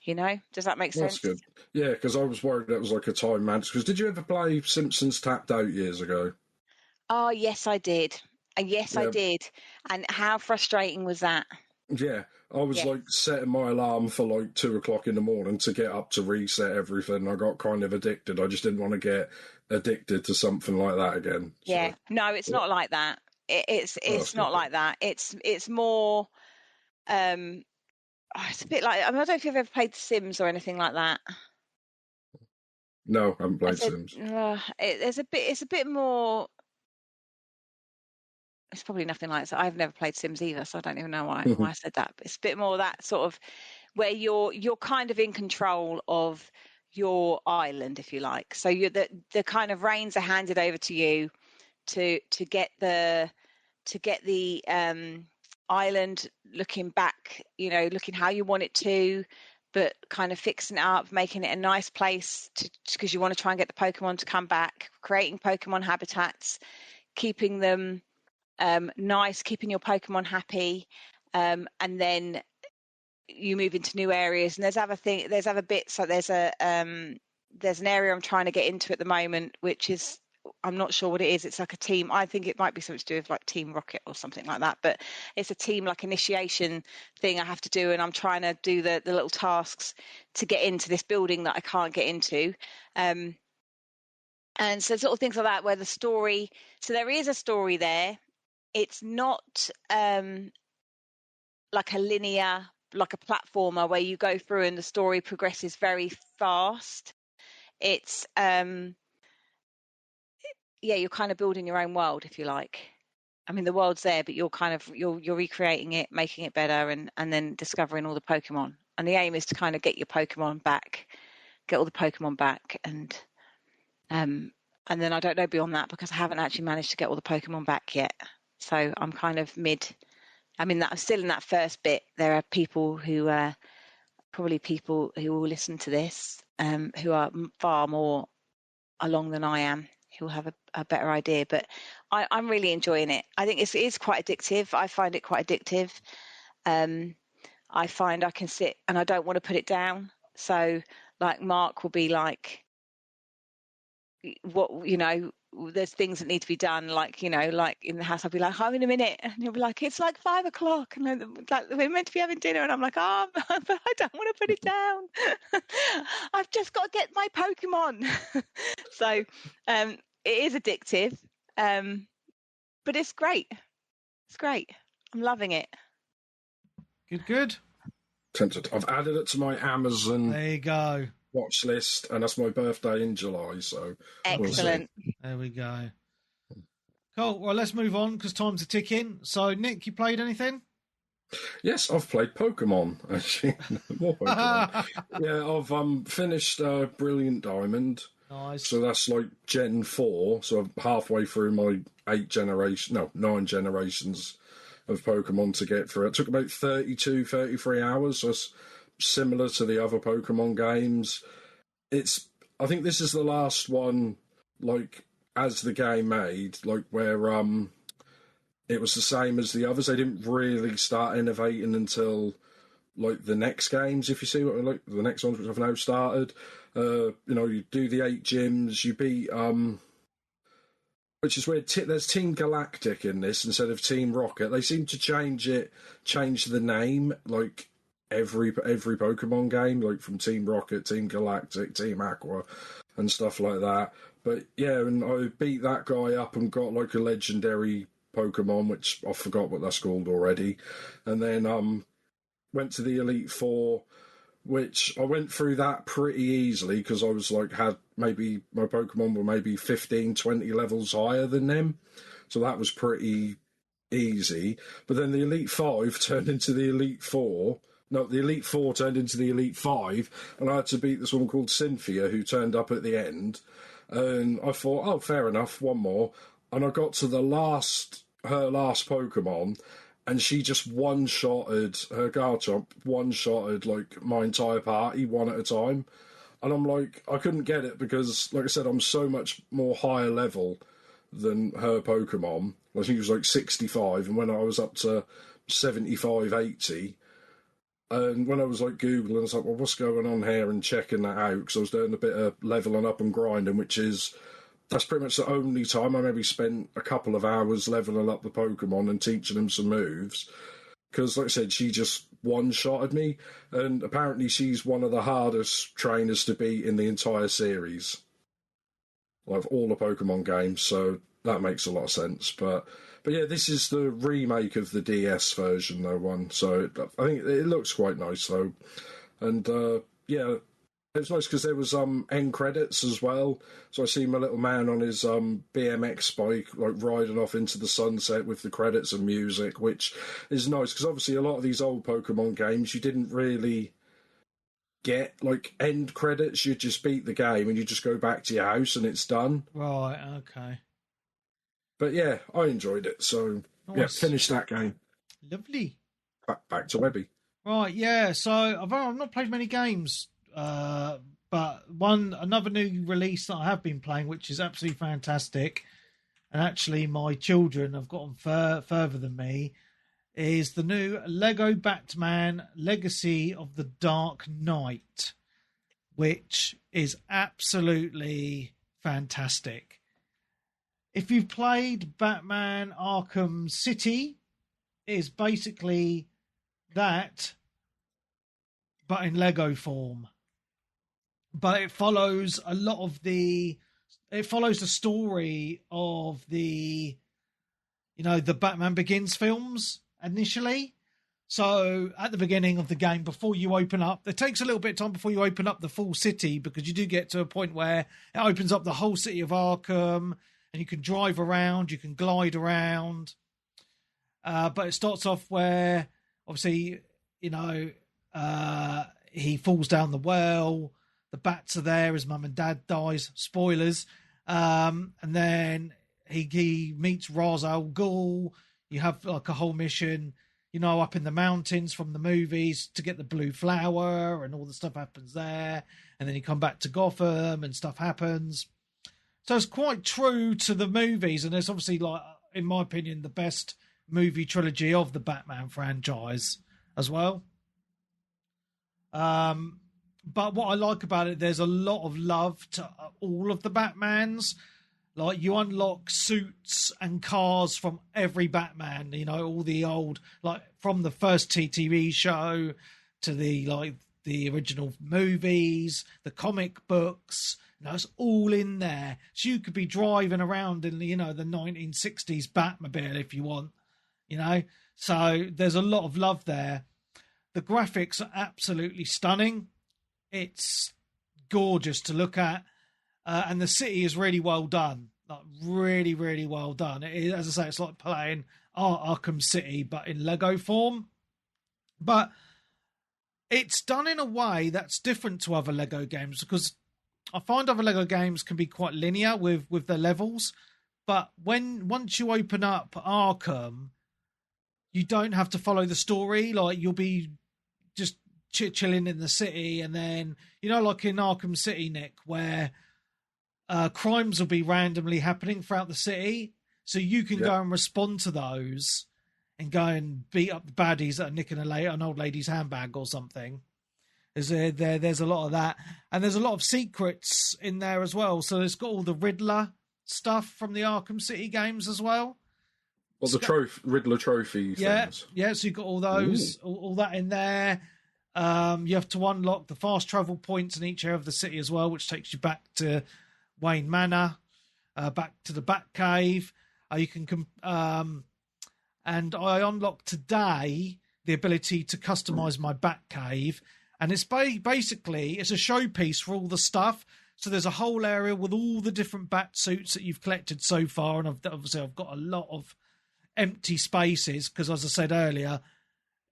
does that make sense? That's good. Yeah, because I was worried that was like a time management. Because did you ever play Simpsons Tapped Out years ago? Oh, yes, I did. Yes, I did. And how frustrating was that? Yeah, I was like setting my alarm for like 2 o'clock in the morning to get up to reset everything. I got kind of addicted. I just didn't want to get addicted to something like that again. Yeah, no, it's not like that. It's not like that. It's more. It's a bit like, I don't know if you've ever played Sims or anything like that. No, I haven't played Sims. It's a bit more. It's probably nothing like that. I've never played Sims either, so I don't even know why I said that. But it's a bit more that sort of where you're kind of in control of your island, if you like. So the kind of reins are handed over to you to to get the island looking back, looking how you want it to, but kind of fixing it up, making it a nice place because you want to try and get the Pokemon to come back, creating Pokemon habitats, keeping them nice, keeping your Pokemon happy, and then you move into new areas. And there's other bits. So there's an area I'm trying to get into at the moment, which is, I'm not sure what it is. It's like a team. I think it might be something to do with like Team Rocket or something like that. But it's a team like initiation thing I have to do, and I'm trying to do the little tasks to get into this building that I can't get into. And so sort of things like that, where the story. So there is a story there. It's not like a linear, like a platformer where you go through and the story progresses very fast. It's you're kind of building your own world, if you like. I mean, the world's there, but you're recreating it, making it better, and then discovering all the Pokemon. And the aim is to kind of get all the Pokemon back, and then I don't know beyond that because I haven't actually managed to get all the Pokemon back yet. So I'm kind of I'm still in that first bit. There are people who probably people who will listen to this who are far more along than I am, who will have a better idea. But I'm really enjoying it. I think it is quite addictive. I find it quite addictive. I find I can sit and I don't want to put it down. So like Mark will be like, what, there's things that need to be done, like in the house I'll be like, in a minute, and he'll be like, it's like 5 o'clock, and like we're meant to be having dinner, and I'm like, but I don't want to put it down. I've just got to get my Pokemon. So it is addictive, but it's great. I'm loving it. Good. Tempted. I've added it to my Amazon. There you go. Watch list, and that's my birthday in July, so excellent. There we go. Cool. Well, let's move on because time's a ticking. So, Nick, you played anything? Yes, I've played Pokemon. Actually, more Pokemon. Yeah, I've finished Brilliant Diamond. Nice. So that's like Gen 4. So I'm halfway through my 9 generations of Pokemon to get through. It took about 32, 33 hours. So it's similar to the other Pokemon games. I think this is the last one, like, as the game made, like, where it was the same as the others. They didn't really start innovating until, like, the next games, if you see what I like, the next ones which I've now started. You do the 8 gyms, you beat, which is weird. There's Team Galactic in this instead of Team Rocket. They seem to change the name, like, every Pokemon game, like from Team Rocket, Team Galactic, Team Aqua, and stuff like that. But yeah, and I beat that guy up and got like a legendary Pokemon, which I forgot what that's called already. And then went to the Elite Four, which I went through that pretty easily because I was like, had maybe my Pokemon were maybe 15, 20 levels higher than them. So that was pretty easy. But then the Elite 5 turned into the Elite Four. No, the Elite Four turned into the Elite 5, and I had to beat this woman called Cynthia, who turned up at the end. And I thought, oh, fair enough, one more. And I got to her last Pokemon, and she just one-shotted, her Garchomp one-shotted, like, my entire party one at a time. And I'm like, I couldn't get it because, like I said, I'm so much more higher level than her Pokemon. I think it was like 65, and when I was up to 75, 80... And when I was like Googling, I was like, well, what's going on here, and checking that out, because I was doing a bit of leveling up and grinding, that's pretty much the only time I maybe spent a couple of hours leveling up the Pokemon and teaching them some moves. Because, like I said, she just one-shotted me, and apparently she's one of the hardest trainers to beat in the entire series. Like, all the Pokemon games, so that makes a lot of sense. But yeah, this is the remake of the DS version, though, one. So I think it looks quite nice, though. And, yeah, it was nice because there was end credits as well. So I see my little man on his BMX bike, like, riding off into the sunset with the credits and music, which is nice because obviously a lot of these old Pokemon games, you didn't really get, like, end credits. You just beat the game and you just go back to your house and it's done. Right, okay. But yeah, I enjoyed it, so Yeah, Nice. finished that game. Lovely. Back to Webby. Right, yeah. So I've not played many games, but another new release that I have been playing, which is absolutely fantastic, and actually my children have gotten further than me, is the new Lego Batman Legacy of the Dark Knight, which is absolutely fantastic. If you've played Batman Arkham City, it's basically that, but in Lego form. But it follows the story of the Batman Begins films initially. So at the beginning of the game, before you open up, it takes a little bit of time before you open up the full city, because you do get to a point where it opens up the whole city of Arkham, and you can drive around, you can glide around. But it starts off where, obviously, he falls down the well. The bats are there. His mum and dad dies. Spoilers. And then he meets Ra's al Ghul. You have like a whole mission, up in the mountains from the movies to get the blue flower, and all the stuff happens there. And then you come back to Gotham and stuff happens. So it's quite true to the movies. And it's obviously, like, in my opinion, the best movie trilogy of the Batman franchise as well. But what I like about it, there's a lot of love to all of the Batmans. Like, you unlock suits and cars from every Batman, all the old, like from the first TV show to the original movies, the comic books. It's all in there. So you could be driving around in the 1960s Batmobile if you want, So there's a lot of love there. The graphics are absolutely stunning. It's gorgeous to look at. And the city is really well done. Like, really, really well done. As I say, it's like playing Arkham City, but in Lego form. But it's done in a way that's different to other Lego games, because I find other Lego games can be quite linear with their levels. But once you open up Arkham, you don't have to follow the story. Like, you'll be just chilling in the city, and then, like in Arkham City, Nick, where crimes will be randomly happening throughout the city, so you can go and respond to those and go and beat up the baddies that are nicking an old lady's handbag or something. There's a lot of that, and there's a lot of secrets in there as well. So it's got all the Riddler stuff from the Arkham City games as well. Well, the Riddler trophy things. Yeah. So you've got all those, all that in there. You have to unlock the fast travel points in each area of the city as well, which takes you back to Wayne Manor, back to the Batcave. You can, and I unlocked today the ability to customize my Batcave, and it's basically it's a showpiece for all the stuff. So there's a whole area with all the different bat suits that you've collected so far, and I've got a lot of empty spaces because, as I said earlier,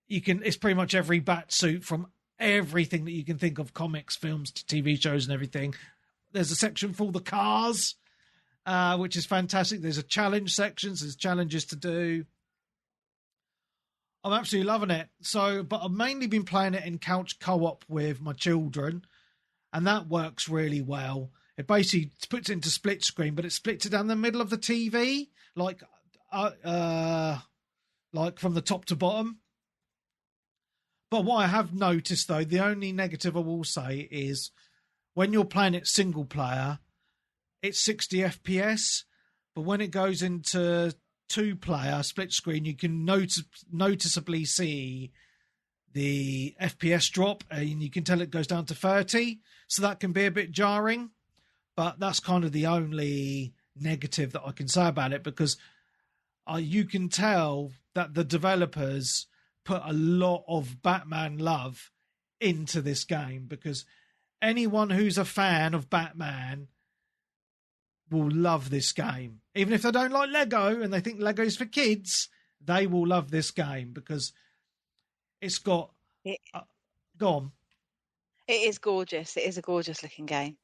it's pretty much every bat suit from everything that you can think of, comics, films, to TV shows and everything. There's a section for all the cars, which is fantastic. There's a challenge section, so there's challenges to do. I'm absolutely loving it. But I've mainly been playing it in couch co-op with my children, and that works really well. It basically puts it into split screen, but it splits it down the middle of the TV, like from the top to bottom. But what I have noticed, though, the only negative I will say is when you're playing it single player, it's 60 FPS. But when it goes into two-player split screen, you can noticeably see the FPS drop, and you can tell it goes down to 30. So that can be a bit jarring. But that's kind of the only negative that I can say about it, because you can tell that the developers put a lot of Batman love into this game, because anyone who's a fan of Batman will love this game. Even if they don't like Lego and they think Lego's for kids, they will love this game because it's got... go on. It is gorgeous. It is a gorgeous looking game.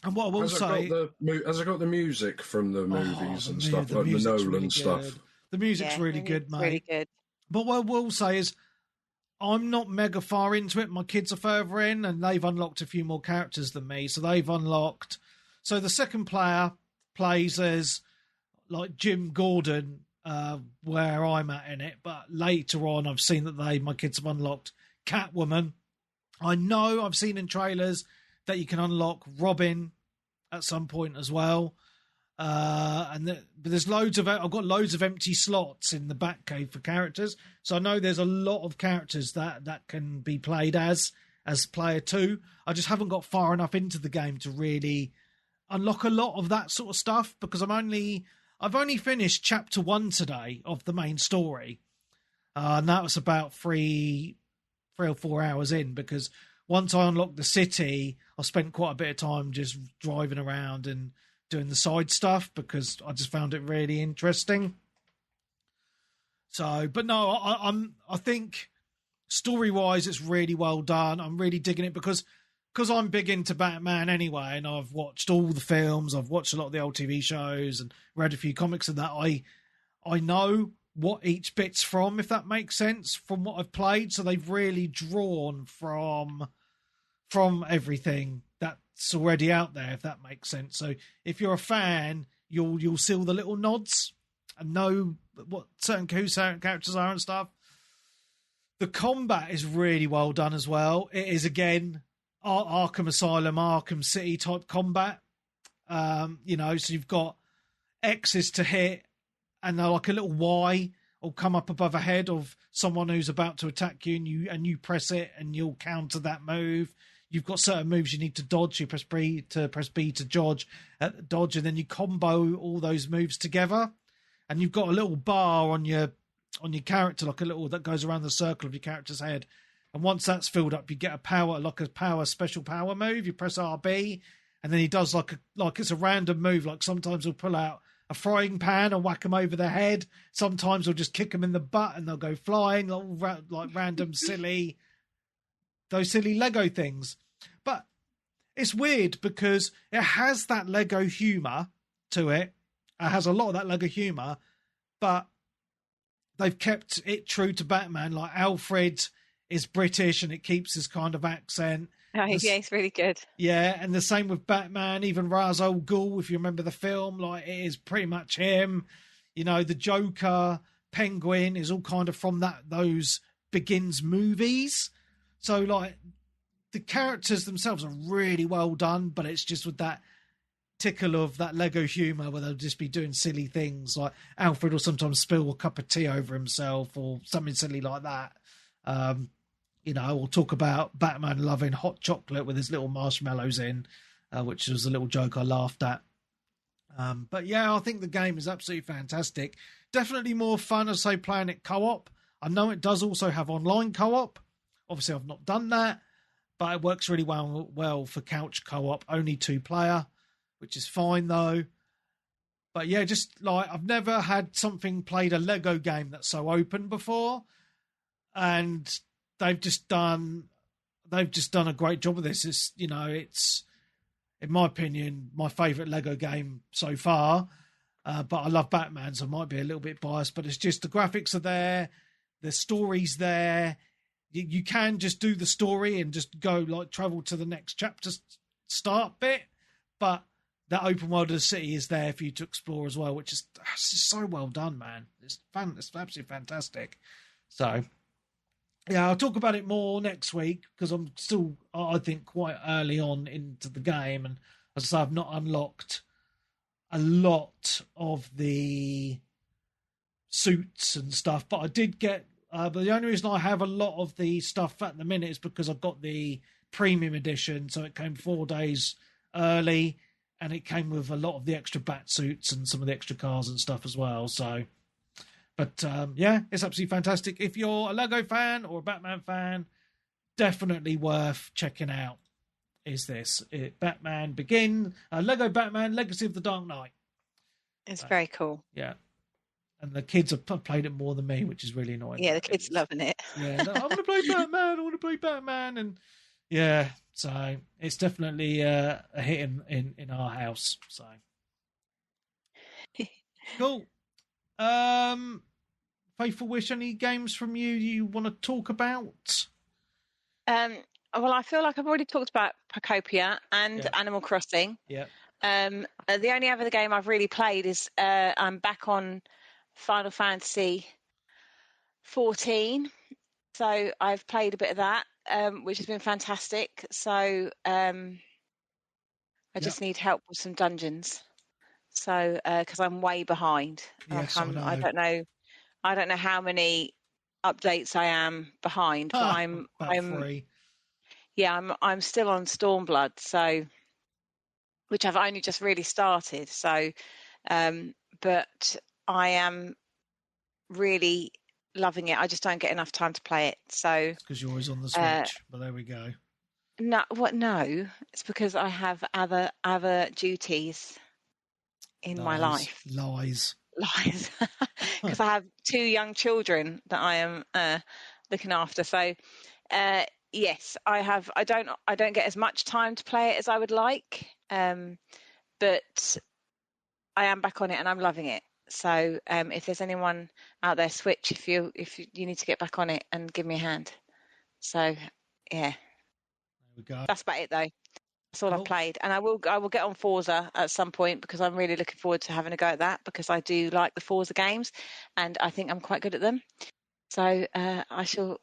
And what I will Has say, it got the music from the movies and stuff, the like the music's Nolan really stuff? good. The music's really good, it's mate. really good. But what I will say is, I'm not mega far into it. My kids are further in, and they've unlocked a few more characters than me. So they've unlocked. So the second player plays as like Jim Gordon, where I'm at in it. But later on, I've seen that my kids have unlocked Catwoman. I know I've seen in trailers that you can unlock Robin at some point as well. But there's I've got loads of empty slots in the Batcave for characters. So I know there's a lot of characters that can be played as player 2. I just haven't got far enough into the game to really unlock a lot of that sort of stuff, because I've only finished chapter 1 today of the main story. And that was about 3 or 4 hours in, because once I unlocked the city, I spent quite a bit of time just driving around and doing the side stuff, because I just found it really interesting. So, but no, I think story-wise, it's really well done. I'm really digging it because I'm big into Batman anyway, and I've watched all the films, I've watched a lot of the old TV shows and read a few comics and that. I know what each bit's from, if that makes sense, from what I've played. So they've really drawn from everything that's already out there, if that makes sense. So if you're a fan, you'll see all the little nods and know what certain characters are and stuff. The combat is really well done as well. It is, again, Arkham Asylum, Arkham City type combat. So you've got X's to hit, and they're like a little Y will come up above a head of someone who's about to attack you, and you press it and you'll counter that move. You've got certain moves you need to dodge. You press B to dodge, and then you combo all those moves together. And you've got a little bar on your character, like a little that goes around the circle of your character's head. And once that's filled up, you get a special power move. You press RB, and then he does like it's a random move. Like sometimes he'll pull out a frying pan and whack them over the head. Sometimes he'll just kick them in the butt and they'll go flying, like random silly Lego things. But it's weird because it has that Lego humor to it. It has a lot of that Lego humor, but they've kept it true to Batman. Like Alfred is British and it keeps his kind of accent. Oh, yeah, it's really good. Yeah, and the same with Batman. Even Ra's al Ghul, if you remember the film, like it is pretty much him. The Joker, Penguin is all kind of from those Begins movies. So like the characters themselves are really well done, but it's just with that tickle of that Lego humor where they'll just be doing silly things. Like Alfred will sometimes spill a cup of tea over himself or something silly like that. We'll talk about Batman loving hot chocolate with his little marshmallows in, which was a little joke I laughed at. But yeah, I think the game is absolutely fantastic. Definitely more fun, as I say, playing it co-op. I know it does also have online co-op. Obviously, I've not done that, but it works really well for couch co-op, only 2-player, which is fine though. But yeah, just like I've never had played a Lego game that's so open before, and they've just done a great job of this. It's in my opinion my favorite Lego game so far. But I love Batman, so I might be a little bit biased. But it's just the graphics are there, the story's there. You can just do the story and just go like travel to the next chapter start bit, but that open world of the city is there for you to explore as well, which is just so well done, man. It's fun. It's absolutely fantastic. So yeah, I'll talk about it more next week because I'm still, I think, quite early on into the game, and as I say, I've not unlocked a lot of the suits and stuff, but I did get. But the only reason I have a lot of the stuff at the minute is because I've got the premium edition, so it came 4 days early, and it came with a lot of the extra bat suits and some of the extra cars and stuff as well. So, but yeah, it's absolutely fantastic. If you're a Lego fan or a Batman fan, definitely worth checking out. Is this Batman Lego Batman Legacy of the Dark Knight? It's very cool. Yeah. And the kids have played it more than me, which is really annoying. Yeah, the kids loving it. Yeah, I want to play Batman. And Yeah, so it's definitely a hit in our house. So cool. Faithful Wish, any games from you want to talk about? Um, well, I feel like I've already talked about Pokopia and Yeah. Animal Crossing. Yeah. The only other game I've really played is I'm back on Final Fantasy 14. So I've played a bit of that, which has been fantastic. So I just need help with some dungeons. So because I'm way behind, Yes, I know. I don't know how many updates I am behind, but about 3. I'm still on Stormblood, so which I've only just really started. So, but I am really loving it. I just don't get enough time to play it. So It's because you're always on the Switch. But there we go. no, what? No, it's because I have other duties in my life. Lies. Because I have 2 young children that I am looking after. So yes, I have. I don't get as much time to play it as I would like, but I am back on it and I'm loving it. So if there's anyone out there, Switch, if you need to get back on it and give me a hand. So yeah, There we go. that's about it though. That's all Cool. I've played, and I will get on Forza at some point because I'm really looking forward to having a go at that because I do like the Forza games, and I think I'm quite good at them. So I shall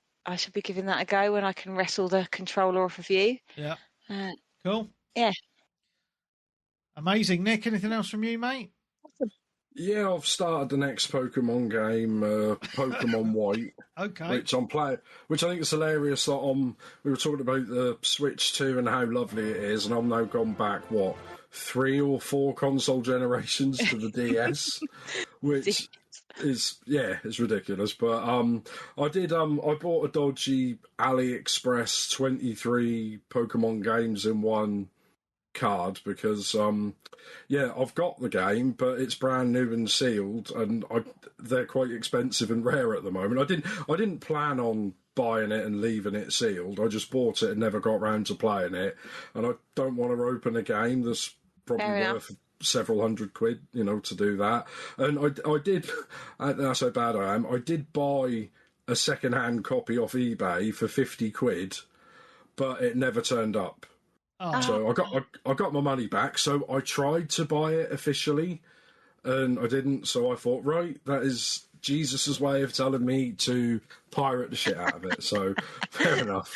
be giving that a go when I can wrestle the controller off of you. Yeah. Cool. Yeah. Amazing. Nick, anything else from you, mate? Awesome. Yeah, I've started the next Pokemon game, Pokemon White, Okay. which I'm playing. Which I think is hilarious. That we were talking about the Switch 2 and how lovely it is, and I've now gone back 3 or 4 console generations to the DS, which is it's ridiculous. But I bought a dodgy AliExpress 23 Pokemon games in one card because I've got the game, but it's brand new and sealed, and they're quite expensive and rare at the moment. I didn't plan on buying it and leaving it sealed. I just bought it and never got round to playing it, and I don't want to open a game that's probably worth several £100, to do that. And I did. That's how bad I am. I did buy a second-hand copy off eBay for £50, but it never turned up. Oh. So I got my money back. So I tried to buy it officially, and I didn't. So I thought, right, that is Jesus's way of telling me to pirate the shit out of it. So fair enough.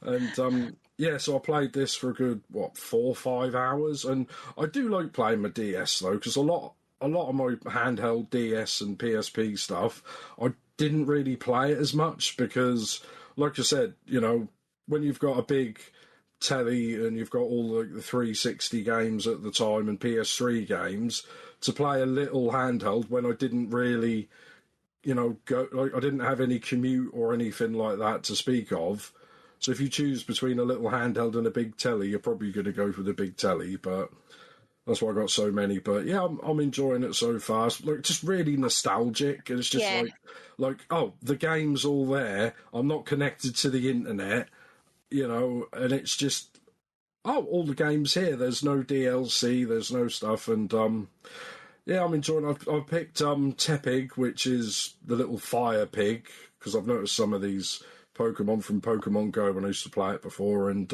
And so I played this for a good 4 or 5 hours, and I do like playing my DS though, because a lot of my handheld DS and PSP stuff, I didn't really play it as much because, like I said, when you've got a big telly and you've got all the 360 games at the time and PS3 games, to play a little handheld when I didn't really go, I didn't have any commute or anything like that to speak of. So if you choose between a little handheld and a big telly, you're probably going to go for the big telly, but that's why I got so many. But yeah, I'm enjoying it so far. It's just really nostalgic, and it's just oh, the game's all there. I'm not connected to the internet, and it's just, all the games here. There's no DLC, there's no stuff, and I'm enjoying it. I've picked Tepig, which is the little fire pig, because I've noticed some of these Pokemon from Pokemon Go when I used to play it before, and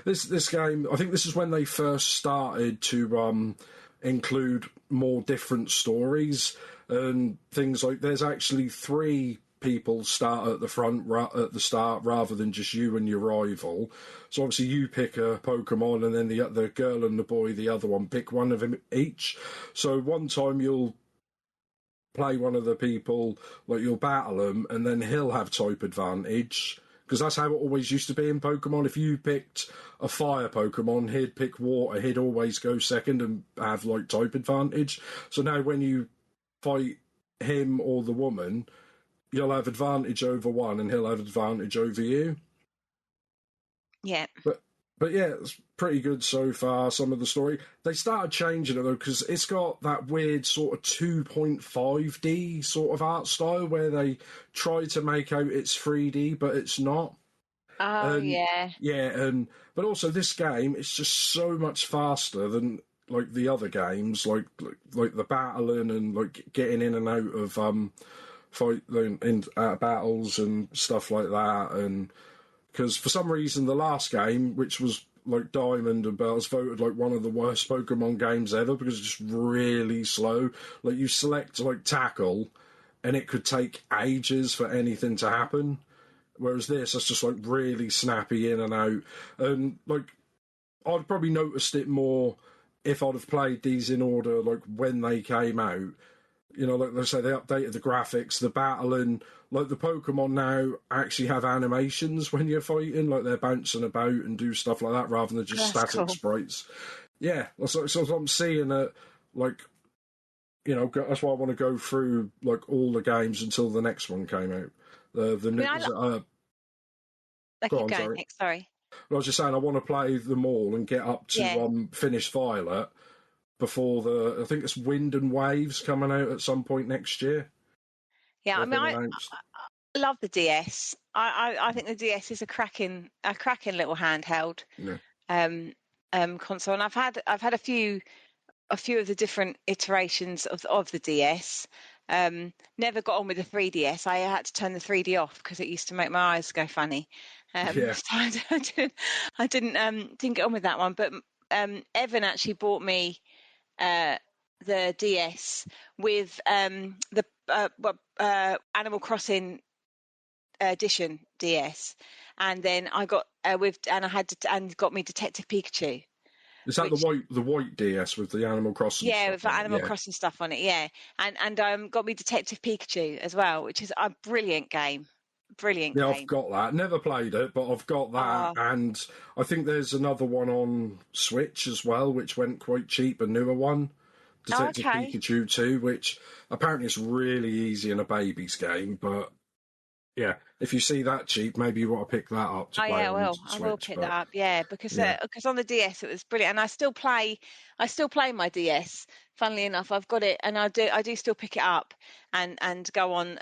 this game, I think this is when they first started to include more different stories and things like, there's actually 3 people start at the front at the start rather than just you and your rival. So obviously you pick a Pokemon, and then the girl and the boy, the other one, pick one of them each. So one time you'll play one of the people, like you'll battle him, and then he'll have type advantage, because that's how it always used to be in Pokemon. If you picked a fire Pokemon, he'd pick water, he'd always go second and have type advantage. So now when you fight him or the woman, you'll have advantage over one and he'll have advantage over you. Yeah. But yeah, it's pretty good so far, some of the story. They started changing it though, because it's got that weird sort of 2.5D sort of art style where they try to make out it's 3D, but it's not. Oh, And yeah. but also this game, it's just so much faster than like the other games, like the battling and like getting in and out of fight in battles and stuff like that. And because for some reason the last game, which was like Diamond and Pearl, was voted like one of the worst Pokemon games ever because it's just really slow. Like you select like tackle, and it could take ages for anything to happen. Whereas this, it's just like really snappy in and out. And like I'd probably noticed it more if I'd have played these in order, like when they came out. You know, like let's say they updated the graphics, the battling. Like the Pokemon now actually have animations when you're fighting, like they're bouncing about and do stuff like that rather than just That's static cool. sprites. Yeah, so I'm seeing it like. You know, that's why I want to go through like all the games until the next one came out. The new, I go keep on, going. sorry. Nick, sorry. I was just saying I want to play them all and get up Yeah. to finish Violet before I think it's Wind and Waves coming out at some point next year. Yeah, I They've mean, been I announced. love the DS. I think the DS is a cracking little handheld Yeah. console, and I've had a few of the different iterations of the DS. Never got on with the 3DS. I had to turn the 3D off because it used to make my eyes go funny. Yeah. So I didn't get on with that one. But Evan actually bought me the DS with the Animal Crossing edition DS, and then I got and got me Detective Pikachu. Is that Which the white DS with the Animal Crossing Yeah, stuff with on it? Animal Yeah. Crossing stuff on it, yeah, and got me Detective Pikachu as well, which is a brilliant game, brilliant Yeah, I've game. got that. Never played it, but I've got that. Oh, And I think there's another one on Switch as well, which went quite cheap, a newer one. Detective okay. Pikachu 2, which apparently is really easy in a baby's game, but yeah, if you see that cheap, maybe you want to pick that up to Oh play yeah, on I will Switch. pick that But up. Yeah, because yeah, on the DS it was brilliant, and I still play my DS. Funnily enough, I've got it, and I do still pick it up and go on,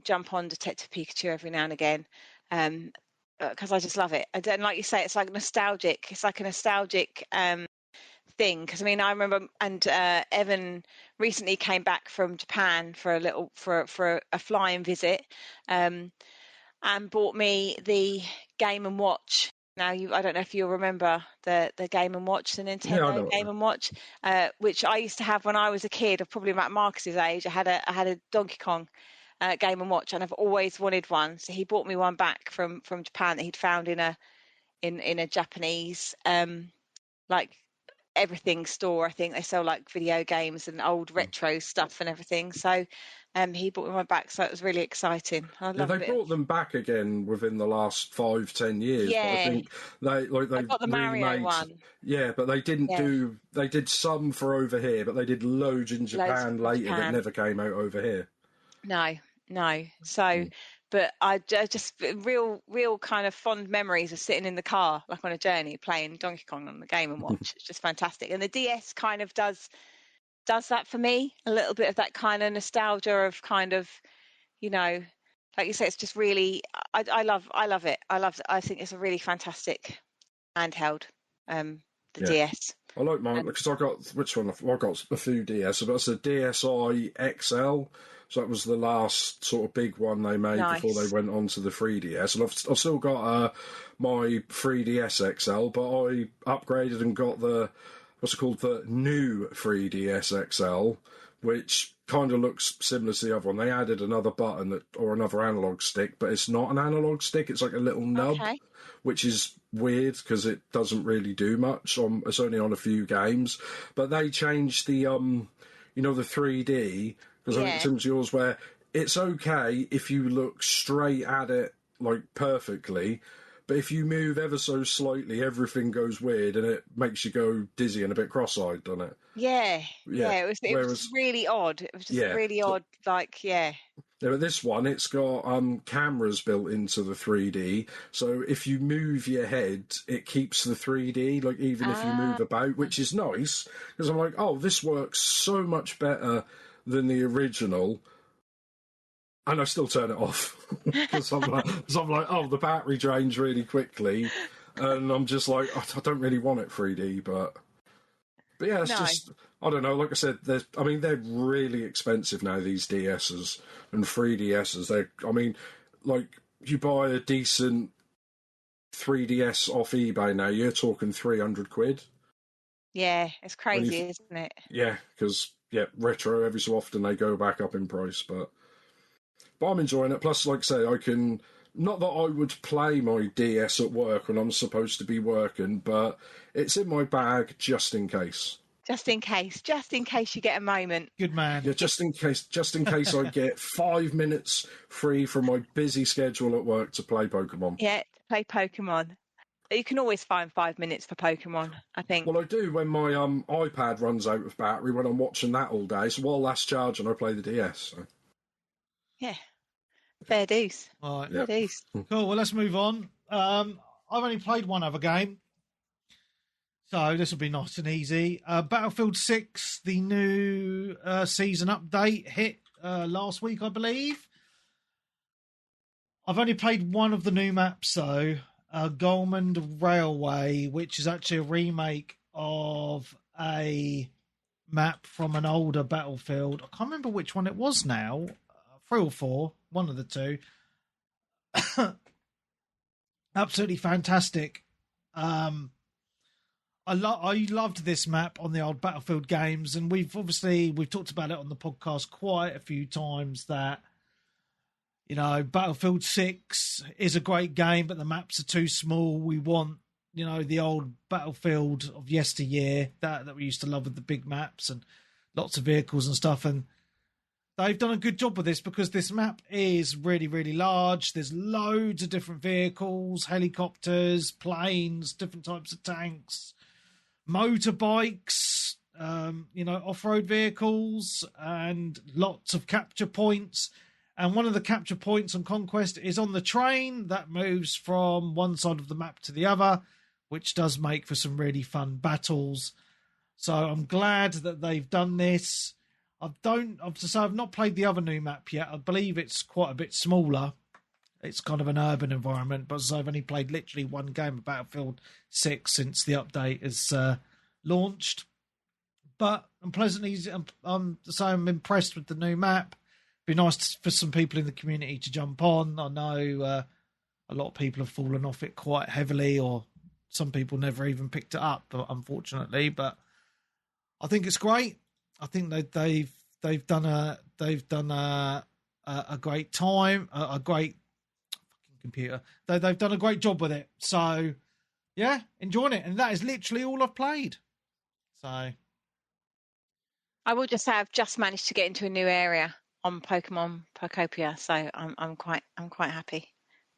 jump on Detective Pikachu every now and again, because I just love it. And like you say, it's like nostalgic. It's like a nostalgic thing, because I mean I remember, and Evan recently came back from Japan for a little for a flying visit, um, and bought me the Game and Watch. Now I don't know if you'll remember the Game and Watch, the yeah, I Nintendo know. Game and Watch, which I used to have when I was a kid, probably about Marcus's age. I had a Donkey Kong Game and Watch, and I've always wanted one. So he bought me one back from Japan that he'd found in a Japanese like everything store. I think they sell like video games and old retro stuff and everything. So he bought me one back, so it was really exciting. I Yeah, love a they bit of, brought them back again within the last 5-10 years, but I yeah. think they I got the Mario remade. one. Yeah, but they didn't Yeah, do. They did some for over here, but they did loads in loads Japan in later that Japan. never came out over here. No, no. So, Mm. but just real kind of fond memories of sitting in the car, like on a journey, playing Donkey Kong on the Game and Watch. It's just fantastic. And the DS kind of does that for me. A little bit of that kind of nostalgia of kind of, you know, like you say, it's just really. I love it. I think it's a really fantastic handheld. The Yeah. DS. I like mine And because I got which one? I got a few DS, but it's a DSi XL. So that was the last sort of big one they made before they nice. went on to the 3DS. And I've still got my 3DS XL, but I upgraded and got the what's it called, the new 3DS XL, which kind of looks similar to the other one. They added another button or another analog stick, but it's not an analog stick. It's like a little nub, Okay. which is weird because it doesn't really do much. It's only on a few games, but they changed the the 3D, because I think it's Yeah. similar to yours where it's okay if you look straight at it like perfectly, but if you move ever so slightly, everything goes weird and it makes you go dizzy and a bit cross-eyed, doesn't it? Yeah, Yeah. yeah. It was Whereas, really odd. It was just yeah. really So, odd. Like, yeah. yeah, but this one, it's got cameras built into the 3D, so if you move your head, it keeps the 3D, like even if you Ah, move about, which is nice, because I'm like, oh, this works so much better than the original. And I still turn it off because I'm like, oh, the battery drains really quickly, and I'm just like, I don't really want it 3D, but yeah, it's just, I don't know. Like I said, they're really expensive now, these DSs and 3DSs. Like you buy a decent 3DS off eBay now, you're talking 300 quid. Yeah, it's crazy, isn't it? Yeah, because retro, every so often they go back up in price, but I'm enjoying it. Plus, like I say, I can, not that I would play my DS at work when I'm supposed to be working, but it's in my bag just in case. Just in case you get a moment. Good man. Yeah, just in case I get 5 minutes free from my busy schedule at work to play Pokemon. Yeah, to play Pokemon. You can always find 5 minutes for Pokemon, I think. Well, I do when my iPad runs out of battery when I'm watching that all day. So while that's charging, I play the DS. So. Yeah, fair dues. All right. Fair dues. Cool. Well, let's move on. I've only played one other game, so this will be nice and easy. Battlefield 6, the new season update hit last week, I believe. I've only played one of the new maps, though. Golmond Railway, which is actually a remake of a map from an older Battlefield. I can't remember which one it was now. 3 or 4, one of the two. Absolutely fantastic. I loved this map on the old Battlefield games, and we've talked about it on the podcast quite a few times that, you know, Battlefield 6 is a great game, but the maps are too small. We want, you know, the old Battlefield of yesteryear that we used to love with the big maps and lots of vehicles and stuff. And they've done a good job with this because this map is really, really large. There's loads of different vehicles, helicopters, planes, different types of tanks, motorbikes, off-road vehicles, and lots of capture points. And one of the capture points on Conquest is on the train that moves from one side of the map to the other, which does make for some really fun battles. So I'm glad that they've done this. I've not played the other new map yet. I believe it's quite a bit smaller. It's kind of an urban environment, but I've only played literally one game of Battlefield 6 since the update is launched. But I'm impressed with the new map. Be nice for some people in the community to jump on. I know a lot of people have fallen off it quite heavily, or some people never even picked it up, unfortunately. But I think it's great. I think that they've done a great time, a great fucking computer. They've done a great job with it. So yeah, enjoying it, and that is literally all I've played. So I will just say I've just managed to get into a new area on Pokemon Pokopia, so I'm quite happy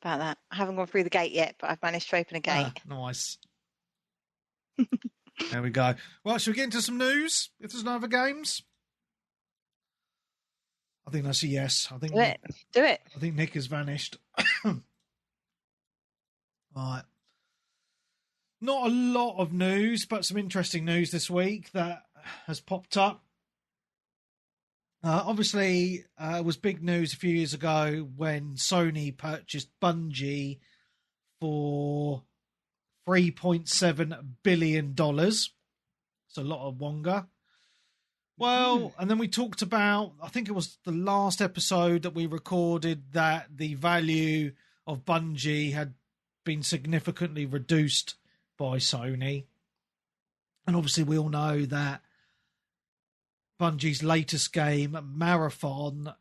about that. I haven't gone through the gate yet, but I've managed to open a gate. Nice. There we go. Well, should we get into some news? If there's no other games, I think that's a yes. I think do it. I think Nick has vanished. Right. Not a lot of news, but some interesting news this week that has popped up. Obviously, it was big news a few years ago when Sony purchased Bungie for $3.7 billion. It's a lot of wonga. Well, and then we talked about, I think it was the last episode that we recorded, that the value of Bungie had been significantly reduced by Sony. And obviously we all know that Bungie's latest game, Marathon,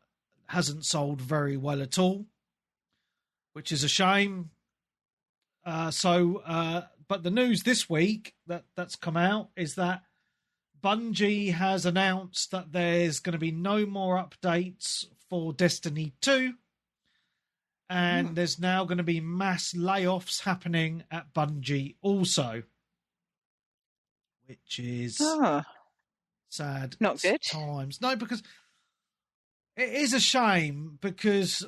hasn't sold very well at all, which is a shame. But the news this week that's come out is that Bungie has announced that there's going to be no more updates for Destiny 2, and there's now going to be mass layoffs happening at Bungie also, which is sad. Not good. Times. No, because it is a shame because,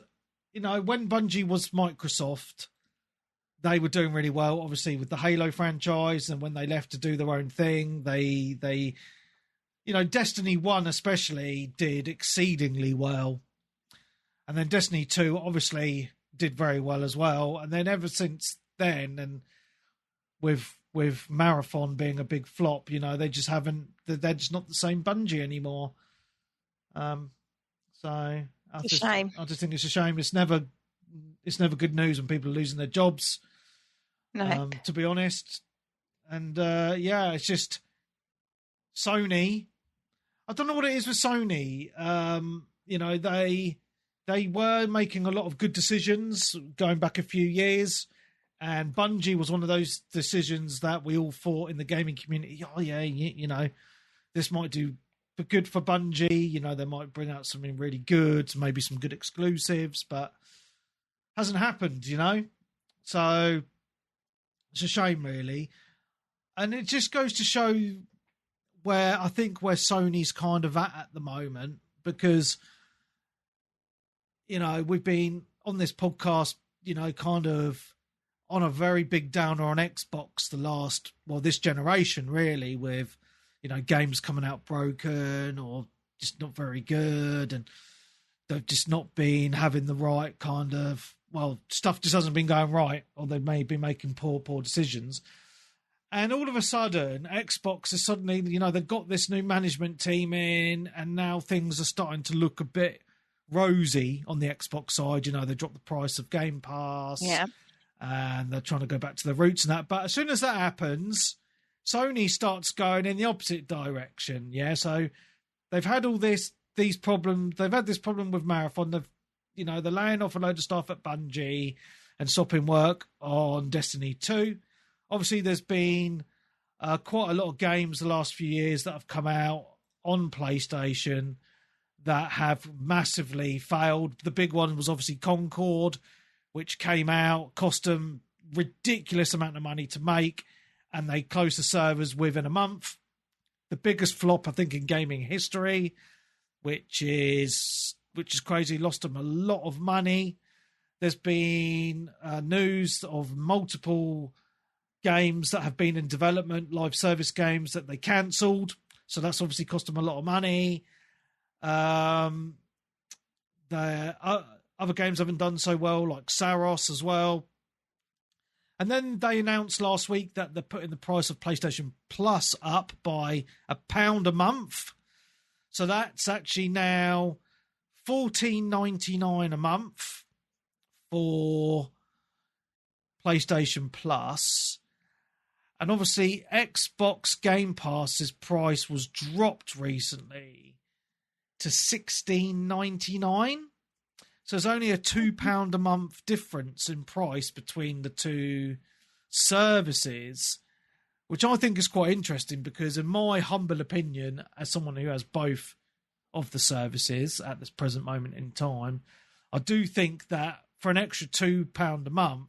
you know, when Bungie was Microsoft, they were doing really well, obviously, with the Halo franchise, and when they left to do their own thing, they Destiny 1 especially did exceedingly well. And then Destiny 2 obviously did very well as well. And then ever since then, and with Marathon being a big flop, you know, they just haven't, they're just not the same Bungie anymore. So I just think it's a shame. It's never good news when people are losing their jobs. No. To be honest. And it's just Sony. I don't know what it is with Sony. You know, they were making a lot of good decisions going back a few years, and Bungie was one of those decisions that we all thought in the gaming community, oh yeah, you know, this might do good for Bungie. You know, they might bring out something really good, maybe some good exclusives, but hasn't happened, you know? So it's a shame, really. And it just goes to show where Sony's kind of at the moment, because, you know, we've been on this podcast, you know, kind of on a very big downer on Xbox this generation, really, with, you know, games coming out broken or just not very good, and they've just not been having the right kind of, stuff just hasn't been going right, or they may be making poor decisions. And all of a sudden, Xbox is suddenly, you know, they've got this new management team in, and now things are starting to look a bit rosy on the Xbox side. You know, they dropped the price of Game Pass. Yeah. And they're trying to go back to their roots and that. But as soon as that happens, Sony starts going in the opposite direction. Yeah. So they've had all these problems. They've had this problem with Marathon. They're laying off a load of staff at Bungie and stopping work on Destiny 2. Obviously, there's been quite a lot of games the last few years that have come out on PlayStation that have massively failed. The big one was obviously Concord, which came out, cost them ridiculous amount of money to make, and they closed the servers within a month. The biggest flop, I think, in gaming history, which is crazy, lost them a lot of money. There's been news of multiple games that have been in development, live service games that they cancelled. So that's obviously cost them a lot of money. The other games haven't done so well, like Saros as well. And then they announced last week that they're putting the price of PlayStation Plus up by £1 a month. So that's actually now $14.99 a month for PlayStation Plus. And obviously, Xbox Game Pass's price was dropped recently to $16.99. So there's only a £2 a month difference in price between the two services, which I think is quite interesting because, in my humble opinion, as someone who has both of the services at this present moment in time, I do think that for an extra £2 a month,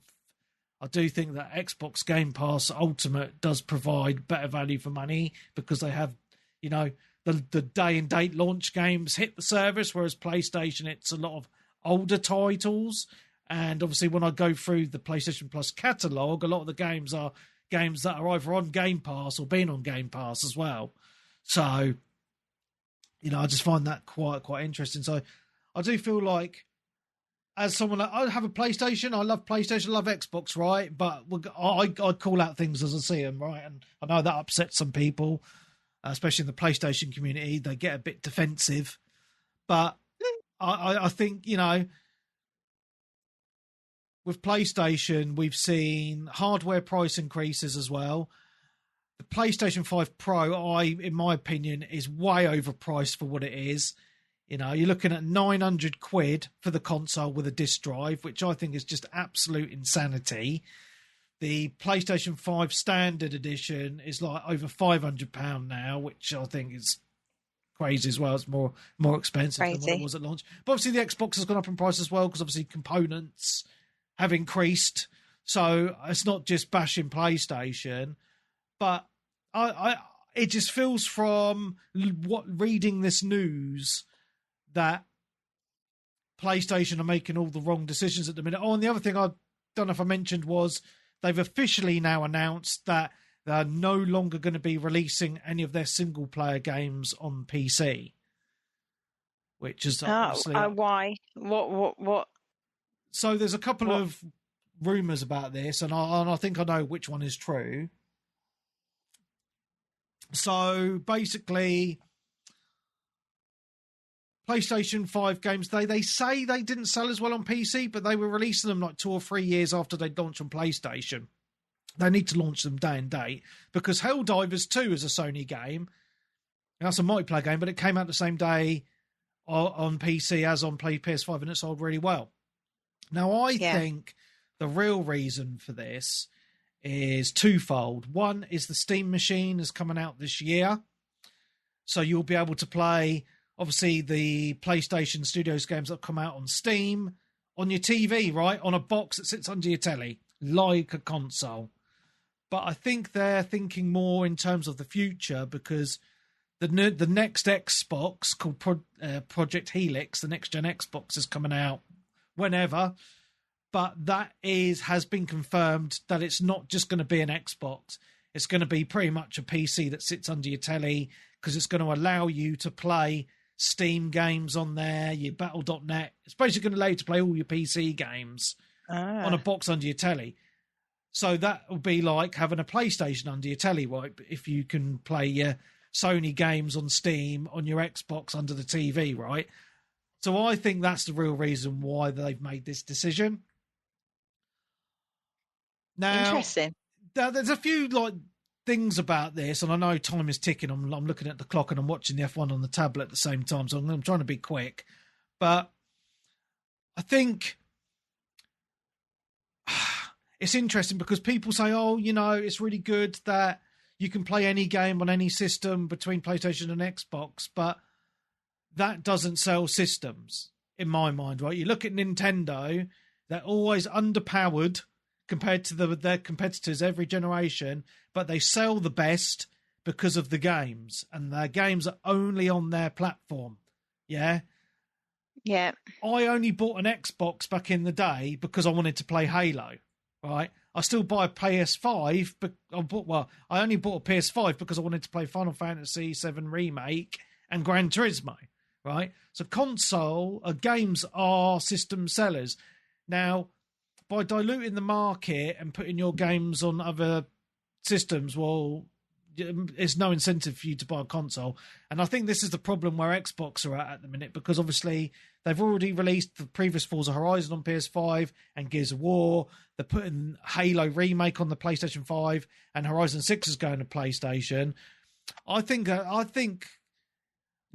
I do think that Xbox Game Pass Ultimate does provide better value for money because they have, you know, the day and date launch games hit the service, whereas PlayStation, it's a lot of older titles. And obviously when I go through the PlayStation Plus catalogue, a lot of the games are games that are either on Game Pass or been on Game Pass as well. So, you know, I just find that quite interesting. So I do feel like, as someone, I have a PlayStation, I love PlayStation, I love Xbox, right? But I call out things as I see them, right? And I know that upsets some people, especially in the PlayStation community. They get a bit defensive. But I think, you know, with PlayStation, we've seen hardware price increases as well. The PlayStation 5 Pro, in my opinion, is way overpriced for what it is. You know, you're looking at 900 quid for the console with a disc drive, which I think is just absolute insanity. The PlayStation 5 Standard Edition is like over £500 now, which I think is crazy as well. It's more expensive than what it was at launch. But obviously the Xbox has gone up in price as well because obviously components have increased. So it's not just bashing PlayStation, but it just feels from reading this news that PlayStation are making all the wrong decisions at the minute. Oh, and the other thing I don't know if I mentioned was they've officially now announced that they're no longer going to be releasing any of their single-player games on PC, which is obviously why? What? So there's a couple of rumours about this, and I think I know which one is true. So basically, PlayStation 5 games, they say they didn't sell as well on PC, but they were releasing them like 2 or 3 years after they'd launched on PlayStation. They need to launch them day and date, because Helldivers 2 is a Sony game. And that's a multiplayer game, but it came out the same day on PC as on PS5, and it sold really well. Now, I think the real reason for this is twofold. One is the Steam machine is coming out this year, so you'll be able to play, obviously, the PlayStation Studios games that come out on Steam on your TV, right? On a box that sits under your telly, like a console. But I think they're thinking more in terms of the future, because the next Xbox, called Project Helix, the next gen Xbox, is coming out whenever. But that has been confirmed that it's not just going to be an Xbox. It's going to be pretty much a PC that sits under your telly, because it's going to allow you to play Steam games on there, your Battle.net. It's basically going to allow you to play all your PC games on a box under your telly. So that would be like having a PlayStation under your telly, right? If you can play your Sony games on Steam on your Xbox under the TV, right? So I think that's the real reason why they've made this decision. Now, interesting. There's a few things about this, and I know time is ticking. I'm looking at the clock and I'm watching the F1 on the tablet at the same time, so I'm trying to be quick. But I think it's interesting because people say, oh, it's really good that you can play any game on any system between PlayStation and Xbox, but that doesn't sell systems, in my mind, right? You look at Nintendo, they're always underpowered compared to their competitors every generation, but they sell the best because of the games, and their games are only on their platform. Yeah? Yeah. I only bought an Xbox back in the day because I wanted to play Halo, right? I still buy a PS5, but I only bought a PS5 because I wanted to play Final Fantasy VII Remake and Gran Turismo, right? So games are system sellers. Now, by diluting the market and putting your games on other systems, well, there's no incentive for you to buy a console. And I think this is the problem where Xbox are at the minute, because obviously they've already released the previous Forza Horizon on PS5 and Gears of War. They're putting Halo Remake on the PlayStation 5, and Horizon 6 is going to PlayStation. I think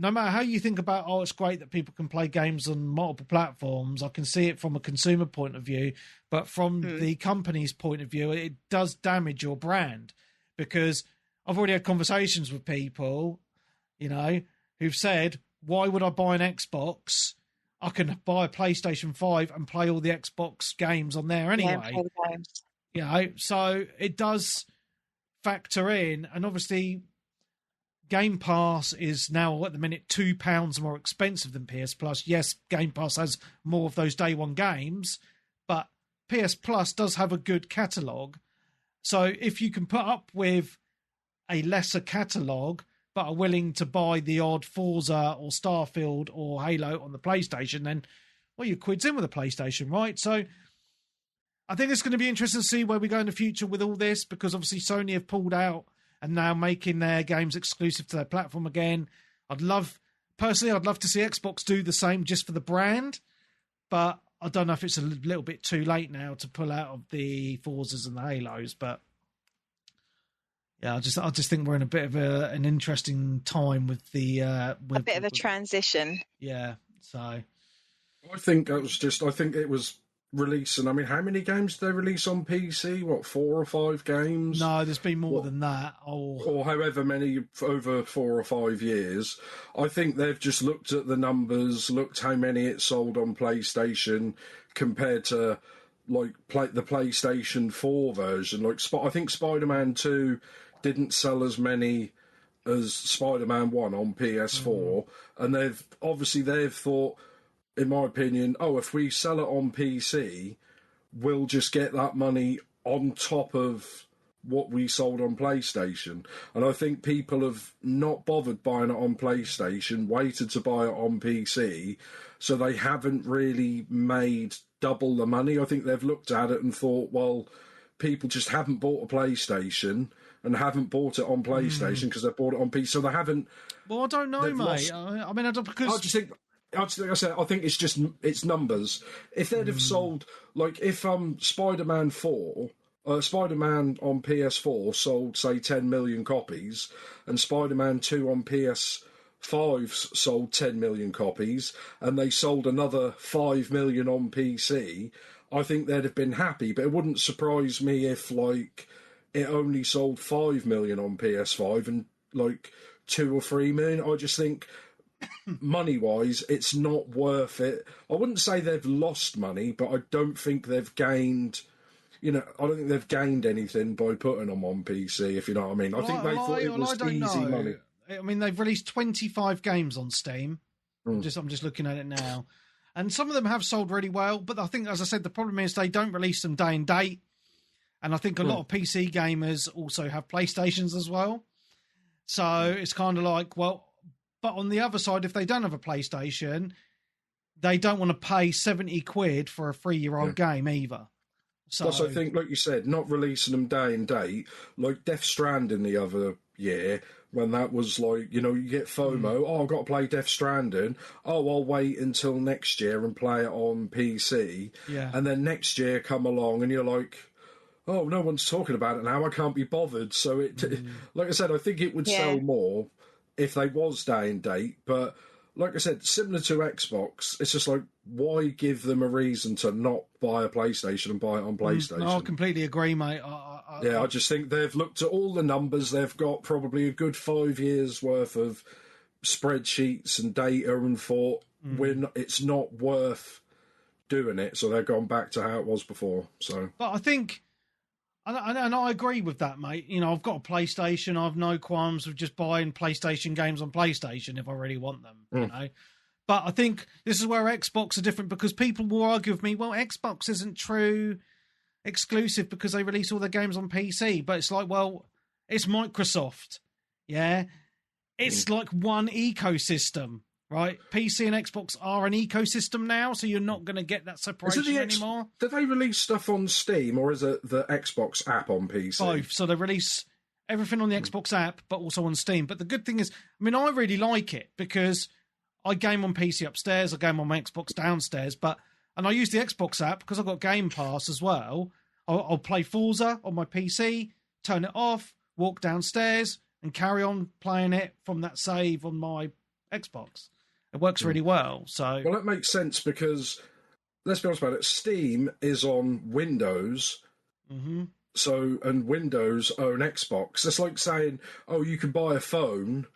no matter how you think about, it's great that people can play games on multiple platforms, I can see it from a consumer point of view, but from the company's point of view, it does damage your brand, because I've already had conversations with people, who've said, why would I buy an Xbox? I can buy a PlayStation 5 and play all the Xbox games on there anyway. So it does factor in, and obviously Game Pass is now at the minute £2 more expensive than PS Plus. Yes, Game Pass has more of those day one games, but PS Plus does have a good catalogue. So if you can put up with a lesser catalogue, but are willing to buy the odd Forza or Starfield or Halo on the PlayStation, then, well, your quid's in with the PlayStation, right? So I think it's going to be interesting to see where we go in the future with all this, because obviously Sony have pulled out and now making their games exclusive to their platform again. I'd love to see Xbox do the same just for the brand, but I don't know if it's a little bit too late now to pull out of the Forzas and the Halos. But yeah, I just think we're in a bit of an interesting time with the a bit of a transition. Yeah, so I think it was releasing. I mean, how many games did they release on PC? What, 4 or 5 games? No, there's been more than that. Or however many over 4 or 5 years. I think they've just looked at the numbers, looked how many it sold on PlayStation compared to the PlayStation 4 version. I think Spider-Man 2 didn't sell as many as Spider-Man 1 on PS4, and they've thought, in my opinion, if we sell it on PC, we'll just get that money on top of what we sold on PlayStation. And I think people have not bothered buying it on PlayStation, waited to buy it on PC, so they haven't really made double the money. I think they've looked at it and thought, well, people just haven't bought a PlayStation and haven't bought it on PlayStation because they bought it on PC, so they haven't. Well, I don't know, mate. I mean, because I think it's numbers. If they'd have sold, like, if Spider-Man 4, Spider-Man on PS4 sold, say, 10 million copies, and Spider-Man 2 on PS5 sold 10 million copies, and they sold another 5 million on PC, I think they'd have been happy. But it wouldn't surprise me if, like, it only sold 5 million on PS5 and, like, 2 or 3 million. I just think, money-wise, it's not worth it. I wouldn't say they've lost money, but I don't think they've gained... I don't think they've gained anything by putting them on PC, if you know what I mean. I think they thought it was easy money. I mean, they've released 25 games on Steam. I'm just looking at it now. And some of them have sold really well, but I think, as I said, the problem is they don't release them day and date. And I think a lot of PC gamers also have PlayStations as well. So it's kind of like, well, but on the other side, if they don't have a PlayStation, they don't want to pay 70 quid for a 3-year-old game either. So, plus, I think, like you said, not releasing them day and date, like Death Stranding the other year, when that was like, you get FOMO, oh, I've got to play Death Stranding, oh, I'll wait until next year and play it on PC. Yeah. And then next year come along and you're like, oh, no one's talking about it now, I can't be bothered. So, like I said, I think it would sell more if they was day and date, but like I said, similar to Xbox, it's just like, why give them a reason to not buy a PlayStation and buy it on PlayStation? No, I completely agree, mate. I just think they've looked at all the numbers. They've got probably a good 5 years worth of spreadsheets and data and thought, it's not worth doing it. So they've gone back to how it was before. So, but I think... And I agree with that, mate. I've got a PlayStation. I've no qualms with just buying PlayStation games on PlayStation if I really want them, But I think this is where Xbox are different, because people will argue with me, well, Xbox isn't true exclusive because they release all their games on PC. But it's like, well, it's Microsoft. Yeah. It's like one ecosystem, right? PC and Xbox are an ecosystem now, so you're not going to get that separation anymore. Do they release stuff on Steam, or is it the Xbox app on PC? Both. So they release everything on the Xbox app, but also on Steam. But the good thing is, I mean, I really like it because I game on PC upstairs, I game on my Xbox downstairs, and I use the Xbox app because I've got Game Pass as well. I'll play Forza on my PC, turn it off, walk downstairs, and carry on playing it from that save on my Xbox. It works really well. So, well, that makes sense because, let's be honest about it, Steam is on Windows. So, and Windows own Xbox. It's like saying, oh, you can buy a phone,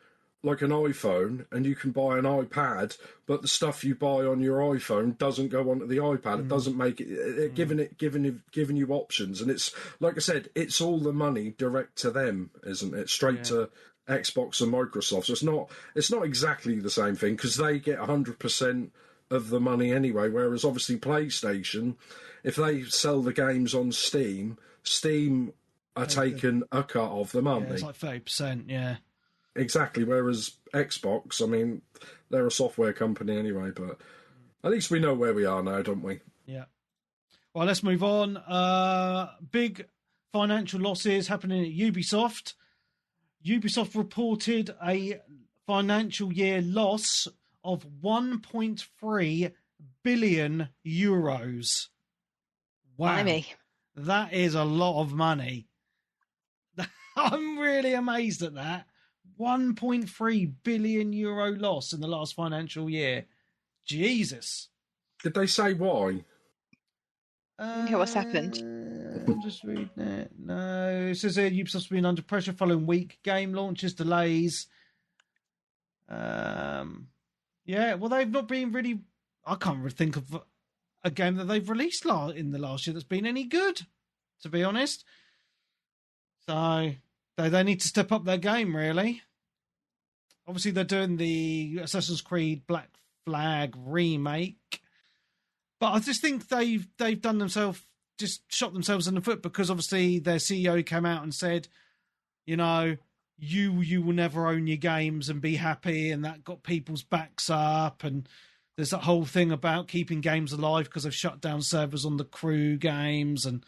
like an iPhone, and you can buy an iPad, but the stuff you buy on your iPhone doesn't go onto the iPad. It doesn't make it giving you options. And it's, like I said, it's all the money direct to them, isn't it? Straight to Xbox and Microsoft. So it's not exactly the same thing, because they get 100% of the money anyway, whereas obviously PlayStation, if they sell the games on Steam are taking a cut of them, aren't they? It's like 30%, yeah. Exactly, whereas Xbox, I mean, they're a software company anyway, but at least we know where we are now, don't we? Yeah. Well, let's move on. Big financial losses happening at Ubisoft. Ubisoft reported a financial year loss of 1.3 billion euros. Wow. Blimey. That is a lot of money. I'm really amazed at that. 1.3 billion euro loss in the last financial year. Jesus. Did they say why? What's happened? I'm just reading it. No, it says here Ubisoft's been under pressure following weak game launches, delays. Yeah, well, they've not been really... I can't really think of a game that they've released in the last year that's been any good, to be honest. So they need to step up their game, really. Obviously, they're doing the Assassin's Creed Black Flag remake, but I just think they've done themselves just shot themselves in the foot because obviously their CEO came out and said, you know, you will never own your games and be happy, and that got people's backs up. And there's that whole thing about keeping games alive because they've shut down servers on the Crew games, and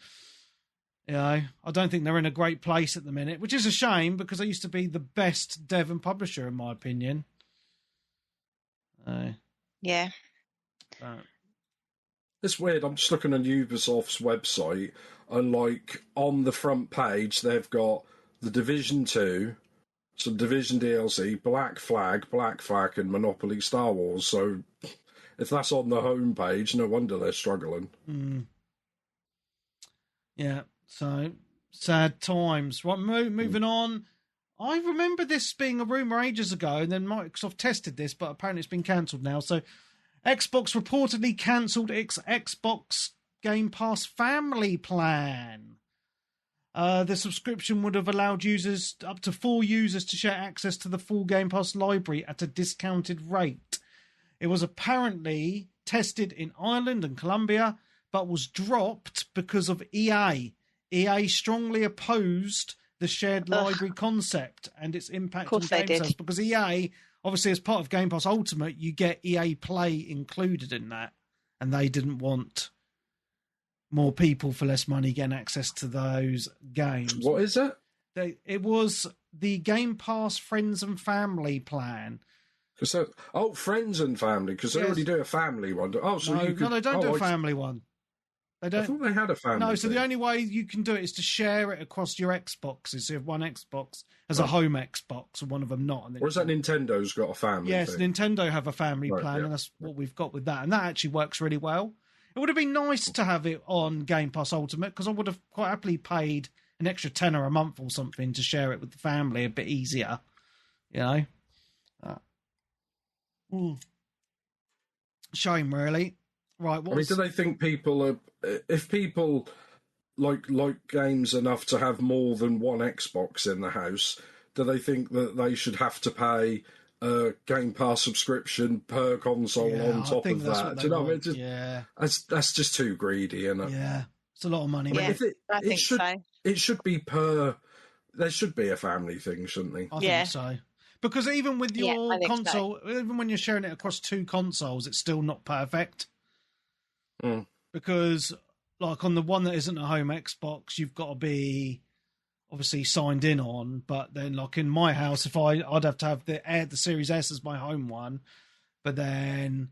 you know, I don't think they're in a great place at the minute, which is a shame because they used to be the best dev and publisher in my opinion. Yeah. It's weird. I'm just looking on Ubisoft's website, and like on the front page, they've got the Division 2, some Division DLC, Black Flag, and Monopoly Star Wars. So if that's on the homepage, no wonder they're struggling. Yeah, so sad times. Right, moving on. I remember this being a rumour ages ago, and then Microsoft tested this, but apparently it's been cancelled now. So Xbox reportedly cancelled its Xbox Game Pass family plan. The subscription would have allowed users, up to 4 users, to share access to the full Game Pass library at a discounted rate. It was apparently tested in Ireland and Colombia, but was dropped because of EA. EA strongly opposed the shared library concept and its impact on game sales, because EA, obviously as part of Game Pass Ultimate, you get EA Play included in that, and they didn't want more people for less money getting access to those games. What is it? It was the Game Pass Friends and Family plan. Friends and Family, because they already do a family one. Oh, so you could... No, they don't do a family one. They don't. I thought they had a family. No, so the only way you can do it is to share it across your Xboxes. So you have one Xbox as a home Xbox and one of them not. And or is that Nintendo's got a family Yes, thing? Nintendo have a family plan, and that's what we've got with that. And that actually works really well. It would have been nice to have it on Game Pass Ultimate, because I would have quite happily paid an extra £10 a month or something to share it with the family a bit easier, you know. Shame, really. Right. Do they think people are? If people like games enough to have more than one Xbox in the house, do they think that they should have to pay a Game Pass subscription per console on top of that? Do you know what I mean? That's just too greedy, isn't it? Yeah, it's a lot of money. Yeah, I think so. It should be per. There should be a family thing, shouldn't they? I think so. Because even with your console, even when you're sharing it across 2 consoles, it's still not perfect. Because, like, on the one that isn't a home Xbox, you've got to be obviously signed in on. But then, like, in my house, if I'd have to have the Series S as my home one, but then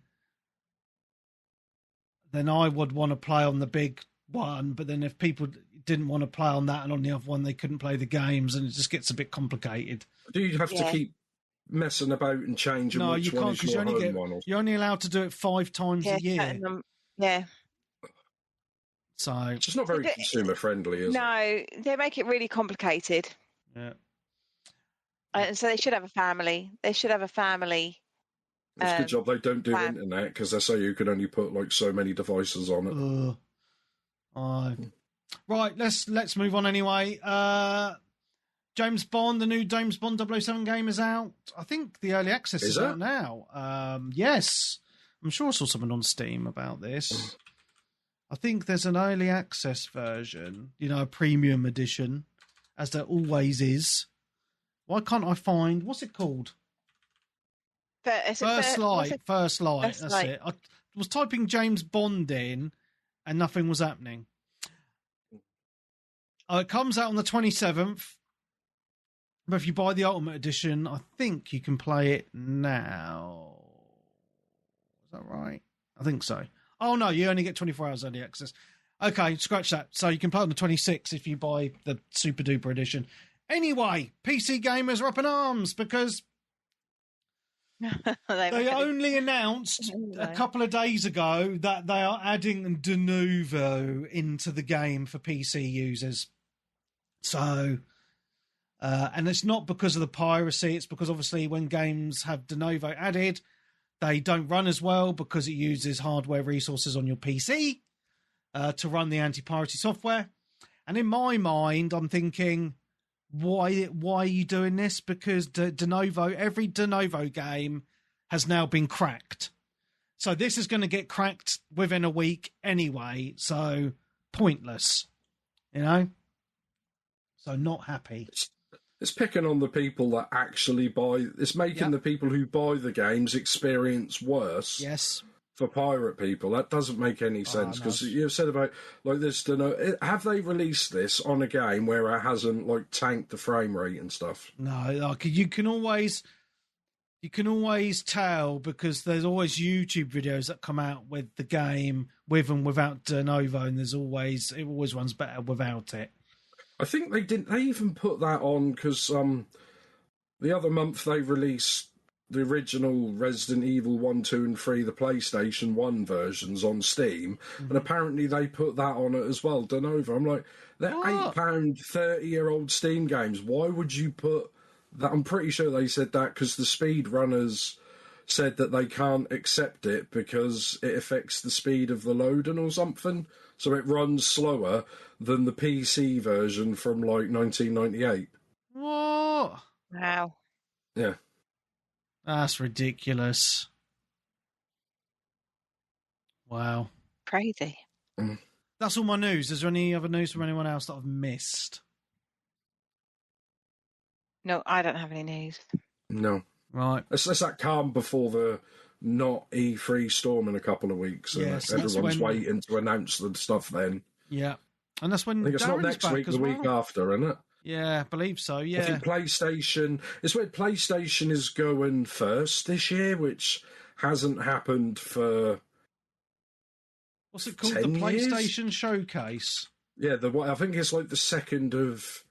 I would want to play on the big one. But then if people didn't want to play on that and on the other one, they couldn't play the games, and it just gets a bit complicated. Do you have to keep messing about and changing? No, you can't, because you're only allowed to do it 5 times a year. Yeah. So it's just not very consumer friendly, is it? No, they make it really complicated. Yeah. So they should have a family. It's a good job they don't do internet, because they say you can only put like so many devices on it. Right, let's move on anyway. James Bond, the new James Bond 007 game is out. I think the early access is out now. Yes. I'm sure I saw something on Steam about this. I think there's an early access version, a premium edition, as there always is. Why can't I find... What's it called? First Light. That's it. I was typing James Bond in, and nothing was happening. It comes out on the 27th. But if you buy the Ultimate Edition, I think you can play it now. Is that right? I think so. Oh, no, you only get 24 hours early access. Okay, scratch that. So you can play it on the 26th if you buy the Super Duper Edition. Anyway, PC gamers are up in arms because they only announced a couple of days ago that they are adding de novo into the game for PC users. So... and it's not because of the piracy. It's because obviously when games have de novo added, they don't run as well because it uses hardware resources on your PC to run the anti-piracy software. And in my mind, I'm thinking, why are you doing this? Because every de novo game has now been cracked. So this is going to get cracked within a week anyway. So pointless, you know. So not happy. It's picking on the people that actually buy. It's making the people who buy the games experience worse. Yes. For pirate people, that doesn't make any sense, because you've said about like this. Have they released this on a game where it hasn't like tanked the frame rate and stuff? No, like you can always tell, because there's always YouTube videos that come out with the game with and without de novo, and it always runs better without it. I think they didn't. They even put that on because the other month they released the original Resident Evil 1, 2, and 3, the PlayStation 1 versions on Steam, and apparently they put that on it as well, de novo. I'm like, they're £8, 30-year-old Steam games. Why would you put that? I'm pretty sure they said that because the speedrunners said that they can't accept it because it affects the speed of the loading or something. So it runs slower than the PC version from like 1998. What? Wow. Yeah. That's ridiculous. Wow. Crazy. That's all my news. Is there any other news from anyone else that I've missed? No, I don't have any news. No. Right. It's that calm before the not E3 storm in a couple of weeks. Yes, And everyone's waiting to announce the stuff then. Yeah. And that's when I think it's not next week, the week after, isn't it? Yeah, I believe so, yeah. I think PlayStation... It's where PlayStation is going first this year, which hasn't happened for... What's it called? 10 The PlayStation years? Showcase? Yeah, I think it's like the 2nd of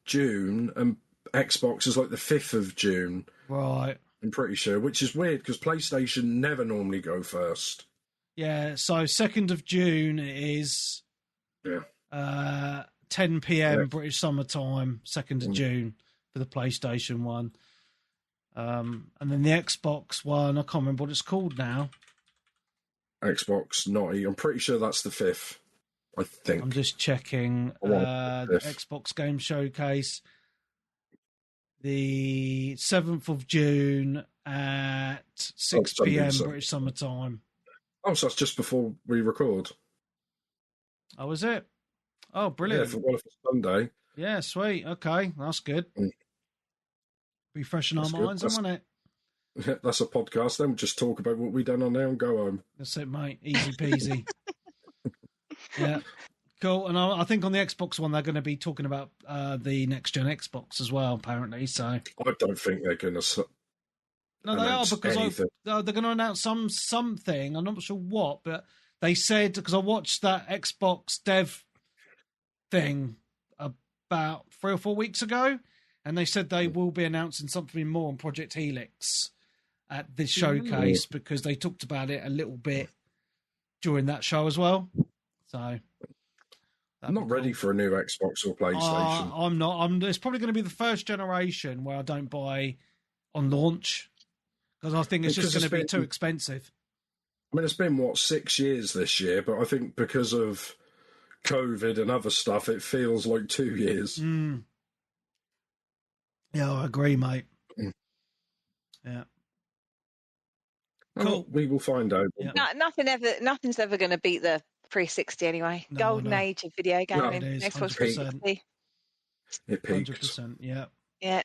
June, and Xbox is like the 5th of June. Right. I'm pretty sure, which is weird, because PlayStation never normally go first. Yeah, so 2nd of June is... Yeah. 10 p.m. British summertime, 2nd of June for the PlayStation one. And then the Xbox one, I can't remember what it's called now. Xbox, I'm pretty sure that's the 5th, I think. I'm just checking the Xbox Game Showcase. The 7th of June at 6 p.m. British summertime. Oh, so that's just before we record. Oh, is it? Oh, brilliant. Yeah, for Sunday. Yeah, sweet. Okay, that's good. Refreshing our minds, isn't it? Yeah, that's a podcast. Then we'll just talk about what we've done on there and go home. That's it, mate. Easy peasy. Yeah. Cool. And I think on the Xbox one, they're going to be talking about the next-gen Xbox as well, apparently. So I don't think they're going to... No, they are, because they're going to announce something. I'm not sure what, but they said, because I watched that Xbox dev thing about 3 or 4 weeks ago, and they said they will be announcing something more on Project Helix at this showcase, because they talked about it a little bit during that show as well. So I'm not ready for a new Xbox or PlayStation. I'm not. It's probably going to be the first generation where I don't buy on launch, because I think it's just going to be too expensive. I mean, it's been, 6 years this year, but I think because of COVID and other stuff, it feels like 2 years. Yeah, I agree, mate. Yeah. Cool. Well, we will find out. Yeah. Nothing's ever going to beat the 360 anyway. No, Golden age of video gaming. No, it is, Xbox 360. It peaked. 100%, yeah. Yeah.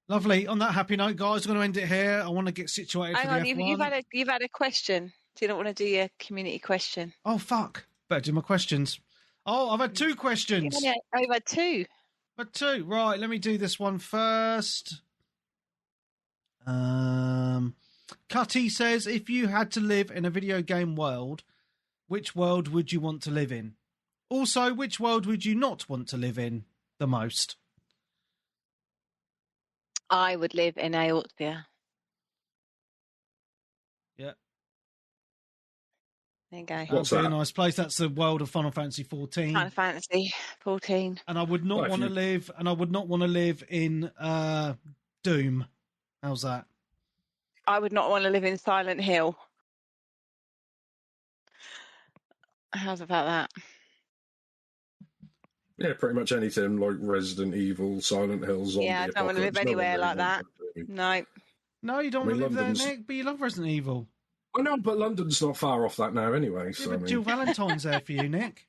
Lovely. On that happy note, guys, we're going to end it here. I want to get situated Hang for the on, F1. you've had a question. So you don't want to do your community question? Oh, fuck. Better do my questions. Oh, I've had 2 questions. I've had 2. But 2. Right, let me do this one first. Cutty says, if you had to live in a video game world, which world would you want to live in? Also, which world would you not want to live in the most? I would live in Aortia. Yeah. There you go. What's That'd be that? a nice place. That's the world of Final Fantasy 14. Final Fantasy 14. And I would not want to live. And I would not want to live in Doom. How's that? I would not want to live in Silent Hill. How's about that? Yeah, pretty much anything like Resident Evil, Silent Hill, Zombie. Yeah, I don't want to live anywhere like that. No. No, you don't want to live there, Nick. But you love Resident Evil. I know, but London's not far off that now anyway. Yeah, So, but Jill Valentine's there for you, Nick.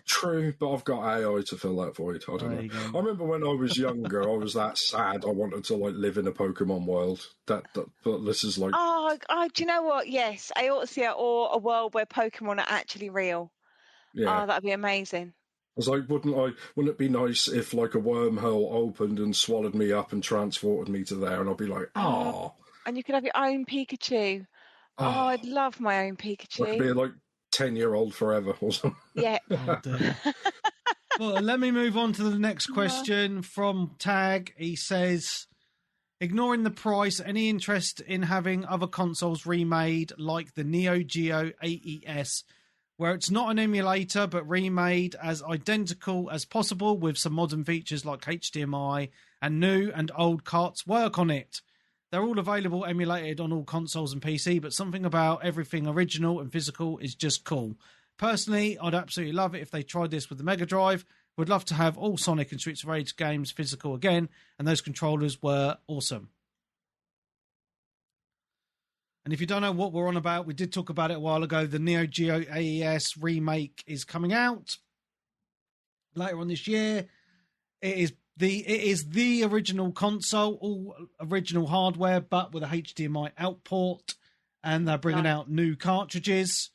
True, but I've got AI to fill that void. I don't know. I remember when I was younger, I was that sad. I wanted to live in a Pokemon world. But this is like, Oh, do you know what? Yes, Aortia, or a world where Pokemon are actually real. yeah. Oh, that'd be amazing. I was like, wouldn't it be nice if like a wormhole opened and swallowed me up and transported me to there, and I'd be like, oh, and you could have your own Pikachu. Oh, I'd love my own Pikachu. I could be like 10-year-old forever or something. Yeah. Oh dear. Well, let me move on to the next question from Tag. He says, ignoring the price, any interest in having other consoles remade like the Neo Geo AES, where it's not an emulator but remade as identical as possible with some modern features like HDMI and new and old carts work on it? They're all available emulated on all consoles and PC, but something about everything original and physical is just cool. Personally, I'd absolutely love it if they tried this with the Mega Drive. Would love to have all Sonic and Streets of Rage games physical again, and those controllers were awesome. And if you don't know what we're on about, we did talk about it a while ago. The Neo Geo AES remake is coming out later on this year. It is the original console, all original hardware, but with a HDMI out port, and they're bringing out new cartridges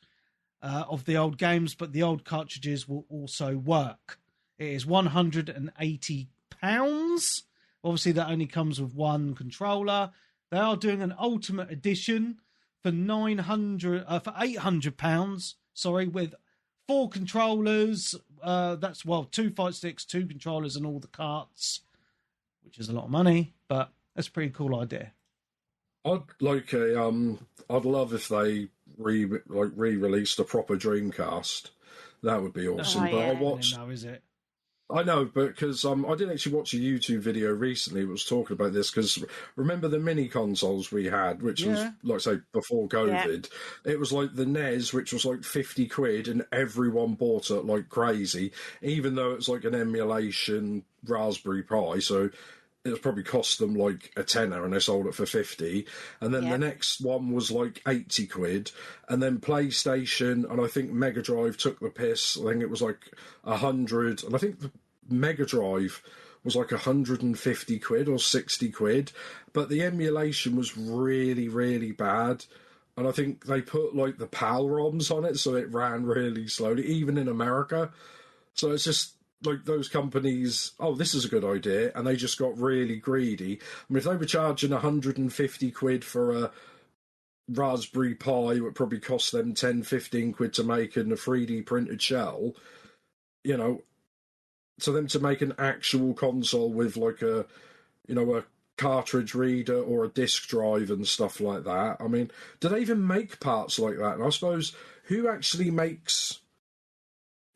of the old games, but the old cartridges will also work. It is £180. Obviously, that only comes with one controller. They are doing an Ultimate Edition for £800. Sorry, with 4 controllers. That's 2 fight sticks, 2 controllers, and all the carts, which is a lot of money, but that's a pretty cool idea. I'd love if they re-released a proper Dreamcast. That would be awesome. Oh, yeah. But I watched. No, is it? I know, but because I did actually watch a YouTube video recently that was talking about this, because remember the mini consoles we had, which was, like I say, before COVID, it was like the NES, which was like 50 quid, and everyone bought it like crazy, even though it's like an emulation Raspberry Pi, so it probably cost them like a tenner and they sold it for 50. And then the next one was like 80 quid. And then PlayStation and I think Mega Drive took the piss. I think it was like 100. And I think the Mega Drive was like 150 quid or 60 quid. But the emulation was really, really bad. And I think they put like the PAL ROMs on it, so it ran really slowly, even in America. So it's just like those companies, this is a good idea, and they just got really greedy. I mean, if they were charging 150 quid for a Raspberry Pi, it would probably cost them 10, 15 quid to make in a 3D printed shell, so them to make an actual console with like a cartridge reader or a disk drive and stuff like that. I mean, do they even make parts like that? And I suppose, who actually makes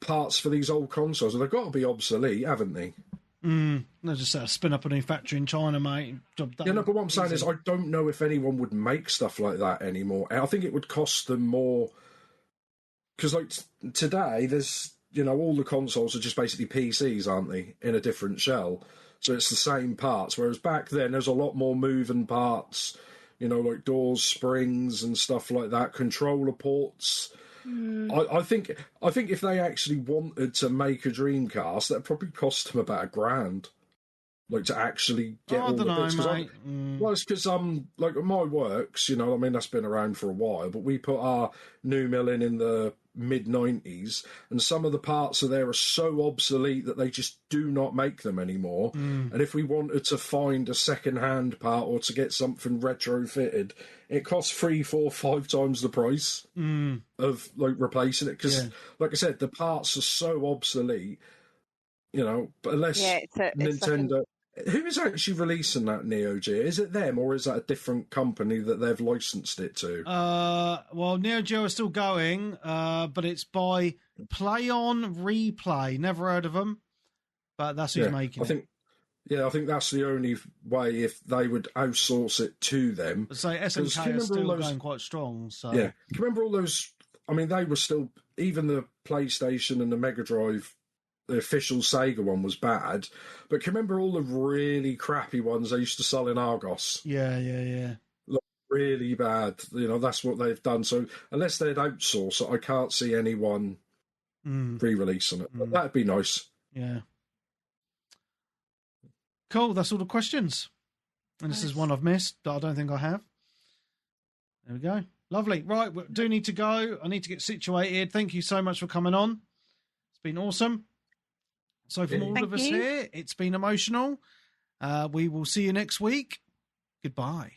parts for these old consoles? They've got to be obsolete, haven't they? They just spin up a new factory in China, mate. Job done. Yeah, no, but what I'm saying is I don't know if anyone would make stuff like that anymore. I think it would cost them more, because like today there's all the consoles are just basically PCs, aren't they, in a different shell, so it's the same parts, whereas back then there's a lot more moving parts, like doors, springs and stuff like that, controller ports. I think if they actually wanted to make a Dreamcast, that'd probably cost them about £1,000, like to actually get all the bits. Well, it's because like my works, that's been around for a while, but we put our new mill in the mid-90s, and some of the parts there are so obsolete that they just do not make them anymore. And if we wanted to find a second-hand part or to get something retrofitted, it costs 3, 4, 5 times the price of like replacing it, because like I said, the parts are so obsolete, but unless Nintendo... Who is actually releasing that Neo Geo? Is it them, or is that a different company that they've licensed it to? Well, Neo Geo is still going, but it's by Play On Replay. Never heard of them, but that's who's making it. I think that's the only way, if they would outsource it to them. So SNK is still going quite strong. So yeah, can you remember all those? I mean, they were still, even the PlayStation and the Mega Drive. The official Sega one was bad, but can you remember all the really crappy ones they used to sell in Argos? Yeah. Like really bad. That's what they've done. So unless they'd outsource it, I can't see anyone pre-releasing it. But that'd be nice. Yeah. Cool. That's all the questions. And this is one I've missed that I don't think I have. There we go. Lovely. Right. We do need to go. I need to get situated. Thank you so much for coming on. It's been awesome. So from all of us here, it's been emotional. We will see you next week. Goodbye.